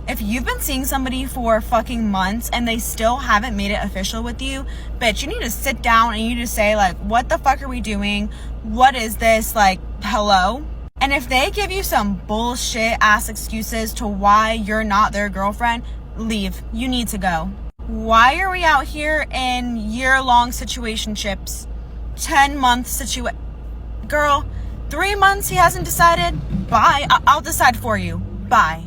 If you've been seeing somebody for fucking months and they still haven't made it official with you, bitch, you need to sit down and you need to say like, what the fuck are we doing? What is this? Like, hello? And if they give you some bullshit ass excuses to why you're not their girlfriend, leave. You need to go. Why are we out here in year-long situationships? 10-month Girl, 3 months he hasn't decided? Bye. I'll decide for you. Bye.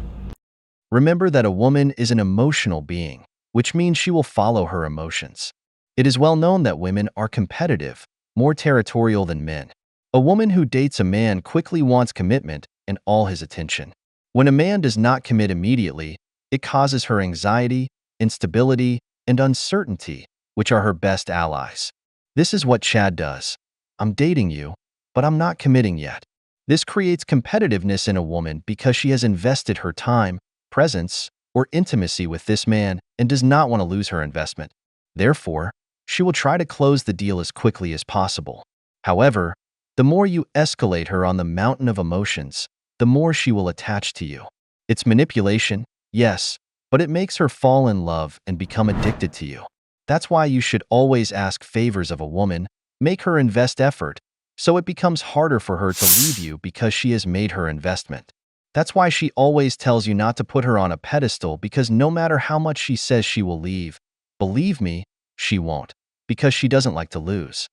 Remember that a woman is an emotional being, which means she will follow her emotions. It is well known that women are competitive, more territorial than men. A woman who dates a man quickly wants commitment and all his attention. When a man does not commit immediately, it causes her anxiety, instability, and uncertainty, which are her best allies. This is what Chad does. I'm dating you, but I'm not committing yet. This creates competitiveness in a woman because she has invested her time, presence, or intimacy with this man and does not want to lose her investment. Therefore, she will try to close the deal as quickly as possible. However, the more you escalate her on the mountain of emotions, the more she will attach to you. It's manipulation, yes, but it makes her fall in love and become addicted to you. That's why you should always ask favors of a woman, make her invest effort, so it becomes harder for her to leave you because she has made her investment. That's why she always tells you not to put her on a pedestal because no matter how much she says she will leave, believe me, she won't, because she doesn't like to lose.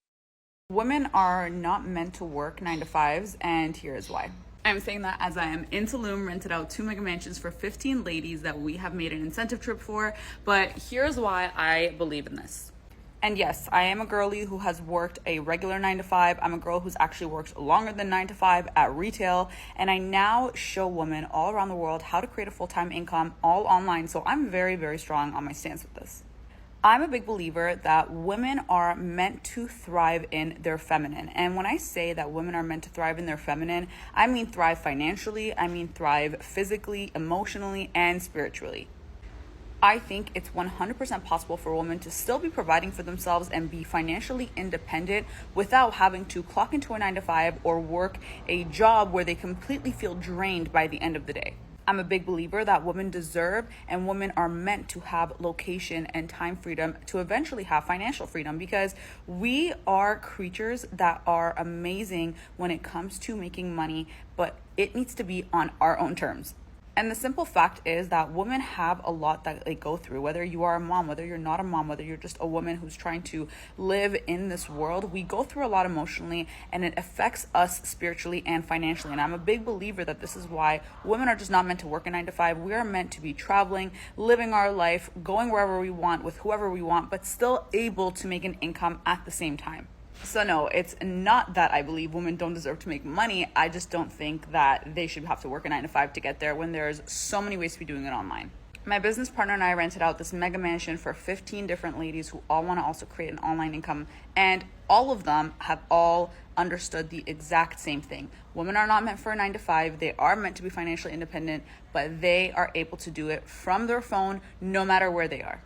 Women are not meant to work 9 to 5s, and here is why. I'm saying that as I am in Tulum, rented out 2 mega mansions for 15 ladies that we have made an incentive trip for, but here's why I believe in this. And yes, I am a girly who has worked a regular 9 to 5. I'm a girl who's actually worked longer than 9 to 5 at retail. And I now show women all around the world how to create a full-time income all online. So I'm very, very strong on my stance with this. I'm a big believer that women are meant to thrive in their feminine. And when I say that women are meant to thrive in their feminine, I mean thrive financially, I mean thrive physically, emotionally, and spiritually. I think it's 100% possible for women to still be providing for themselves and be financially independent without having to clock into a 9 to 5 or work a job where they completely feel drained by the end of the day. I'm a big believer that women deserve and women are meant to have location and time freedom to eventually have financial freedom, because we are creatures that are amazing when it comes to making money, but it needs to be on our own terms. And the simple fact is that women have a lot that they go through, whether you are a mom, whether you're not a mom, whether you're just a woman who's trying to live in this world. We go through a lot emotionally, and it affects us spiritually and financially. And I'm a big believer that this is why women are just not meant to work a 9-to-5. We are meant to be traveling, living our life, going wherever we want with whoever we want, but still able to make an income at the same time. So no, it's not that I believe women don't deserve to make money. I just don't think that they should have to work a 9-to-5 to get there when there's so many ways to be doing it online. My business partner and I rented out this mega mansion for 15 different ladies who all want to also create an online income. And all of them have all understood the exact same thing. Women are not meant for a 9-to-5. They are meant to be financially independent, but they are able to do it from their phone no matter where they are.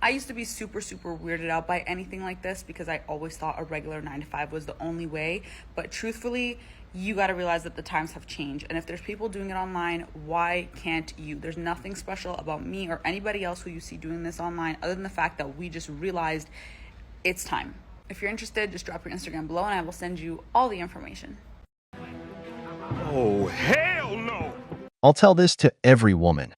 I used to be super weirded out by anything like this because I always thought a regular 9-to-5 was the only way. But truthfully, you got to realize that the times have changed. And if there's people doing it online, why can't you? There's nothing special about me or anybody else who you see doing this online other than the fact that we just realized it's time. If you're interested, just drop your Instagram below and I will send you all the information. Oh, hell no! I'll tell this to every woman.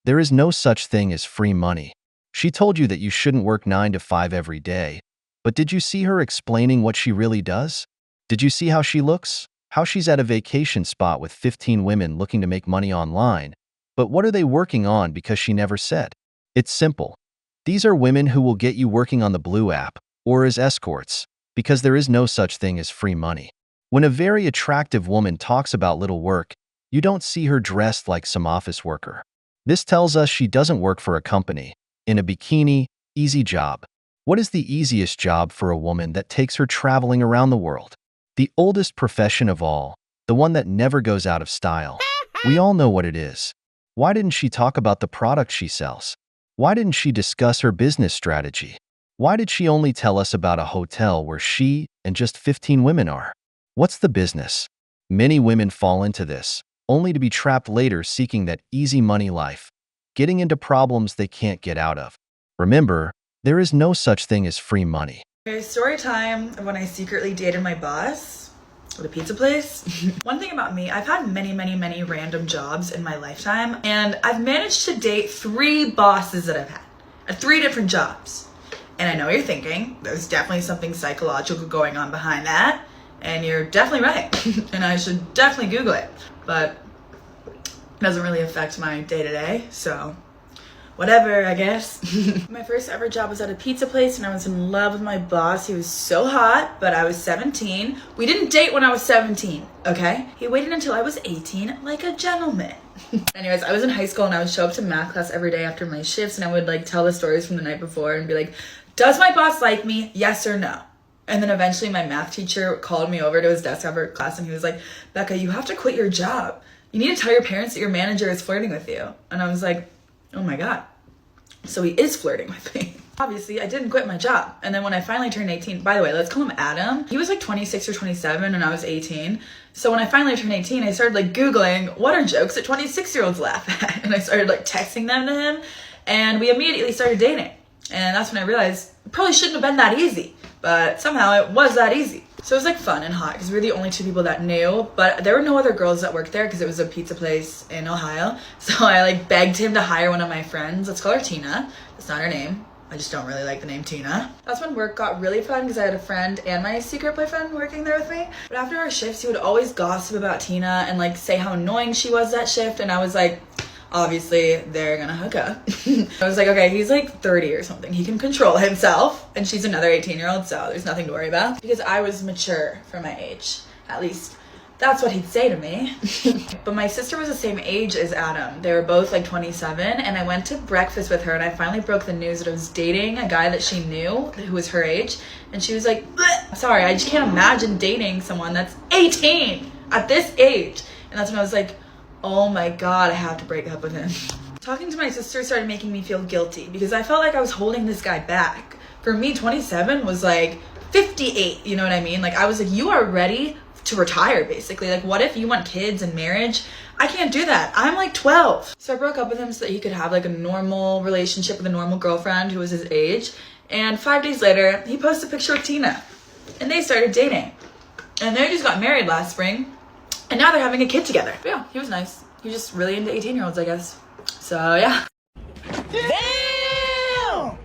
There is no such thing as free money. She told you that you shouldn't work 9-to-5 every day, but did you see her explaining what she really does? Did you see how she looks? How she's at a vacation spot with 15 women looking to make money online? But what are they working on because she never said? It's simple. These are women who will get you working on the Blue app or as escorts, because there is no such thing as free money. When a very attractive woman talks about little work, you don't see her dressed like some office worker. This tells us she doesn't work for a company. In a bikini, easy job. What is the easiest job for a woman that takes her traveling around the world? The oldest profession of all, the one that never goes out of style. We all know what it is. Why didn't she talk about the product she sells? Why didn't she discuss her business strategy? Why did she only tell us about a hotel where she and just 15 women are? What's the business? Many women fall into this, only to be trapped later seeking that easy money life, getting into problems they can't get out of. Remember, there is no such thing as free money. Okay, story time of when I secretly dated my boss at a pizza place. One thing about me, I've had many random jobs in my lifetime, and I've managed to date 3 bosses that I've had at 3 different jobs. And I know you're thinking, there's definitely something psychological going on behind that, and you're definitely right, and I should definitely Google it, but it doesn't really affect my day-to-day, so whatever, I guess. My first ever job was at a pizza place and I was in love with my boss. He was so hot, but I was 17. We didn't date when I was 17, okay? He waited until I was 18 like a gentleman. Anyways, I was in high school and I would show up to math class every day after my shifts and I would like tell the stories from the night before and be like, does my boss like me? Yes or no? And then eventually my math teacher called me over to his desk after class and he was like, Becca, you have to quit your job. You need to tell your parents that your manager is flirting with you. And I was like, oh my God. So he is flirting with me. Obviously, I didn't quit my job. And then when I finally turned 18, by the way, let's call him Adam. He was like 26 or 27 and I was 18. So when I finally turned 18, I started like Googling, what are jokes that 26-year-olds laugh at? And I started like texting them to him and we immediately started dating. And that's when I realized it probably shouldn't have been that easy, but somehow it was that easy. So it was like fun and hot because we were the only 2 people that knew, but there were no other girls that worked there because it was a pizza place in Ohio. So I like begged him to hire one of my friends. Let's call her Tina. That's not her name. I just don't really like the name Tina. That's when work got really fun because I had a friend and my secret boyfriend working there with me. But after our shifts, he would always gossip about Tina and like say how annoying she was that shift. And I was like, obviously they're gonna hook up. I was like, okay, he's like 30 or something. He can control himself. And she's another 18-year-old, so there's nothing to worry about. Because I was mature for my age. At least that's what he'd say to me. But my sister was the same age as Adam. They were both like 27 and I went to breakfast with her and I finally broke the news that I was dating a guy that she knew who was her age. And she was like, sorry, I just can't imagine dating someone that's 18 at this age. And that's when I was like, oh my God, I have to break up with him. Talking to my sister started making me feel guilty because I felt like I was holding this guy back. For me, 27 was like 58, you know what I mean? Like I was like, you are ready to retire basically. Like what if you want kids and marriage? I can't do that. I'm like 12. So I broke up with him so that he could have like a normal relationship with a normal girlfriend who was his age. And 5 days later, he posted a picture of Tina and they started dating. And they just got married last spring. And now they're having a kid together. But yeah, he was nice. He's just really into 18-year-olds, I guess. So yeah. Damn!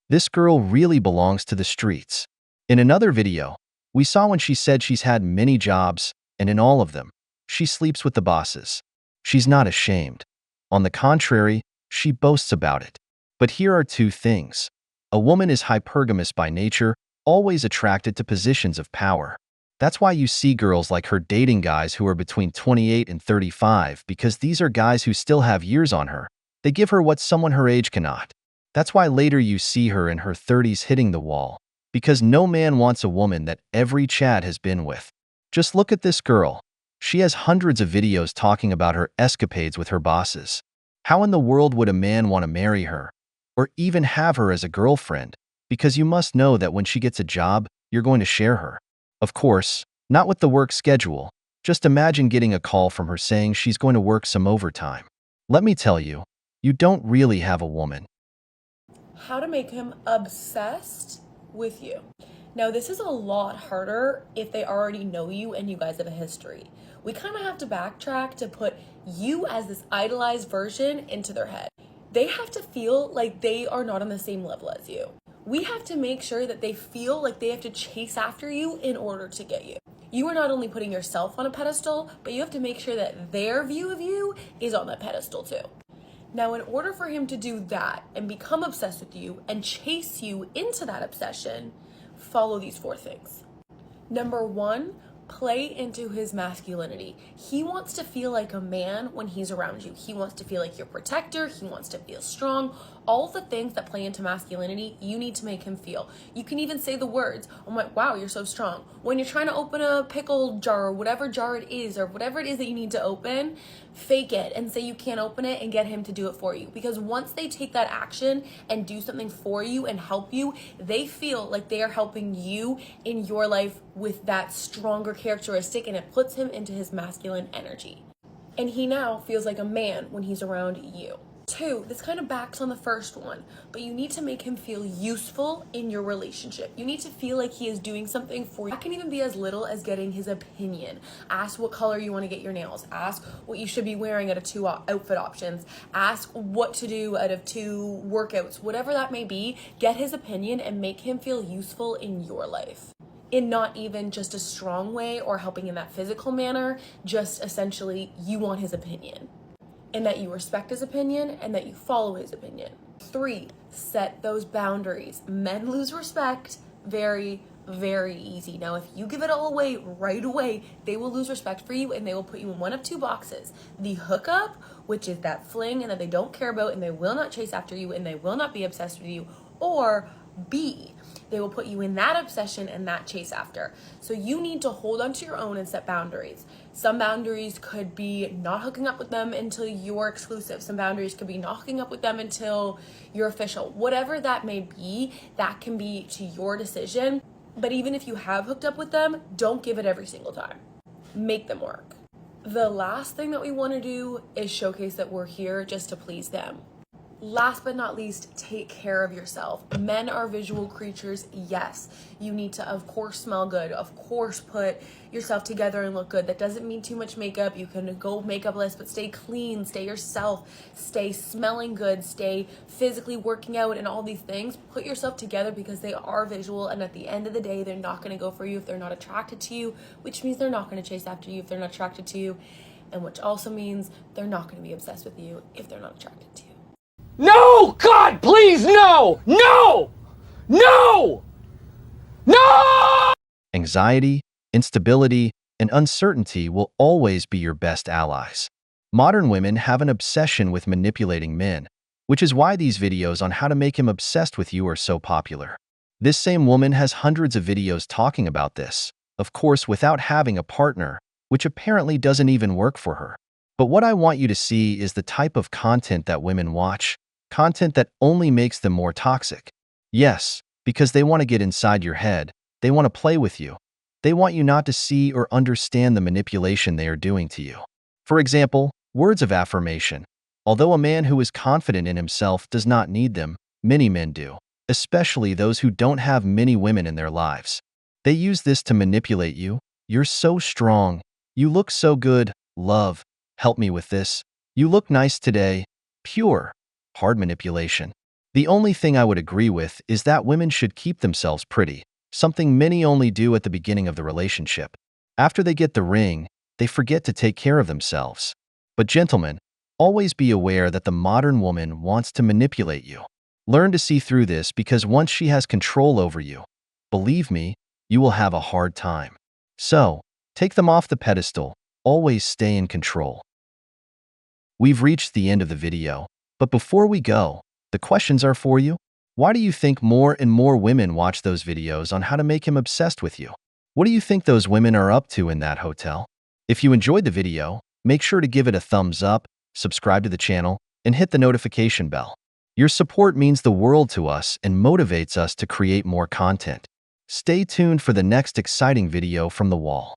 This girl really belongs to the streets. In another video, we saw when she said she's had many jobs, and in all of them, she sleeps with the bosses. She's not ashamed. On the contrary, she boasts about it. But here are two things. A woman is hypergamous by nature, always attracted to positions of power. That's why you see girls like her dating guys who are between 28 and 35, because these are guys who still have years on her. They give her what someone her age cannot. That's why later you see her in her 30s hitting the wall, because no man wants a woman that every Chad has been with. Just look at this girl. She has hundreds of videos talking about her escapades with her bosses. How in the world would a man want to marry her, or even have her as a girlfriend? Because you must know that when she gets a job, you're going to share her. Of course, not with the work schedule. Just imagine getting a call from her saying she's going to work some overtime. Let me tell you, you don't really have a woman. How to make him obsessed with you. Now, this is a lot harder if they already know you and you guys have a history. We kind of have to backtrack to put you as this idolized version into their head. They have to feel like they are not on the same level as you. We have to make sure that they feel like they have to chase after you in order to get you. You are not only putting yourself on a pedestal, but you have to make sure that their view of you is on that pedestal too. Now, in order for him to do that and become obsessed with you and chase you into that obsession, follow these 4 things. Number 1, play into his masculinity. He wants to feel like a man when he's around you. He wants to feel like your protector. He wants to feel strong. All the things that play into masculinity, you need to make him feel. You can even say the words, oh my, wow, you're so strong. When you're trying to open a pickle jar or whatever jar it is, or whatever it is that you need to open, fake it and say you can't open it and get him to do it for you. Because once they take that action and do something for you and help you, they feel like they are helping you in your life with that stronger characteristic, and it puts him into his masculine energy. And he now feels like a man when he's around you. 2, this kind of backs on the first one, but you need to make him feel useful in your relationship. You need to feel like he is doing something for you. That can even be as little as getting his opinion. Ask what color you want to get your nails. Ask what you should be wearing out of 2 outfit options. Ask what to do out of 2 workouts. Whatever that may be, get his opinion and make him feel useful in your life. In not even just a strong way or helping in that physical manner, just essentially you want his opinion. And that you respect his opinion and that you follow his opinion. 3, set those boundaries. Men lose respect very, very easy. Now, if you give it all away right away, they will lose respect for you and they will put you in one of 2 boxes. The hookup, which is that fling and that they don't care about and they will not chase after you and they will not be obsessed with you, or B, they will put you in that obsession and that chase after. So you need to hold on to your own and set boundaries. Some boundaries could be not hooking up with them until you're exclusive. Some boundaries could be not hooking up with them until you're official. Whatever that may be, that can be to your decision. But even if you have hooked up with them, don't give it every single time. Make them work. The last thing that we want to do is showcase that we're here just to please them. Last but not least, take care of yourself. Men are visual creatures, yes. You need to, of course, smell good. Of course, put yourself together and look good. That doesn't mean too much makeup. You can go makeupless, but stay clean, stay yourself, stay smelling good, stay physically working out and all these things. Put yourself together because they are visual, and at the end of the day, they're not going to go for you if they're not attracted to you, which means they're not going to chase after you if they're not attracted to you, and which also means they're not going to be obsessed with you if they're not attracted to you. No! God, please, no! No! No! No! Anxiety, instability, and uncertainty will always be your best allies. Modern women have an obsession with manipulating men, which is why these videos on how to make him obsessed with you are so popular. This same woman has hundreds of videos talking about this, of course without having a partner, which apparently doesn't even work for her. But what I want you to see is the type of content that women watch, content that only makes them more toxic. Yes, because they want to get inside your head, they want to play with you. They want you not to see or understand the manipulation they are doing to you. For example, words of affirmation. Although a man who is confident in himself does not need them, many men do, especially those who don't have many women in their lives. They use this to manipulate you. You're so strong. You look so good. Love. Help me with this. You look nice today. Pure. Hard manipulation. The only thing I would agree with is that women should keep themselves pretty, something many only do at the beginning of the relationship. After they get the ring, they forget to take care of themselves. But gentlemen, always be aware that the modern woman wants to manipulate you. Learn to see through this because once she has control over you, believe me, you will have a hard time. So, take them off the pedestal. Always stay in control. We've reached the end of the video, but before we go, the questions are for you. Why do you think more and more women watch those videos on how to make him obsessed with you? What do you think those women are up to in that hotel? If you enjoyed the video, make sure to give it a thumbs up, subscribe to the channel, and hit the notification bell. Your support means the world to us and motivates us to create more content. Stay tuned for the next exciting video from the wall.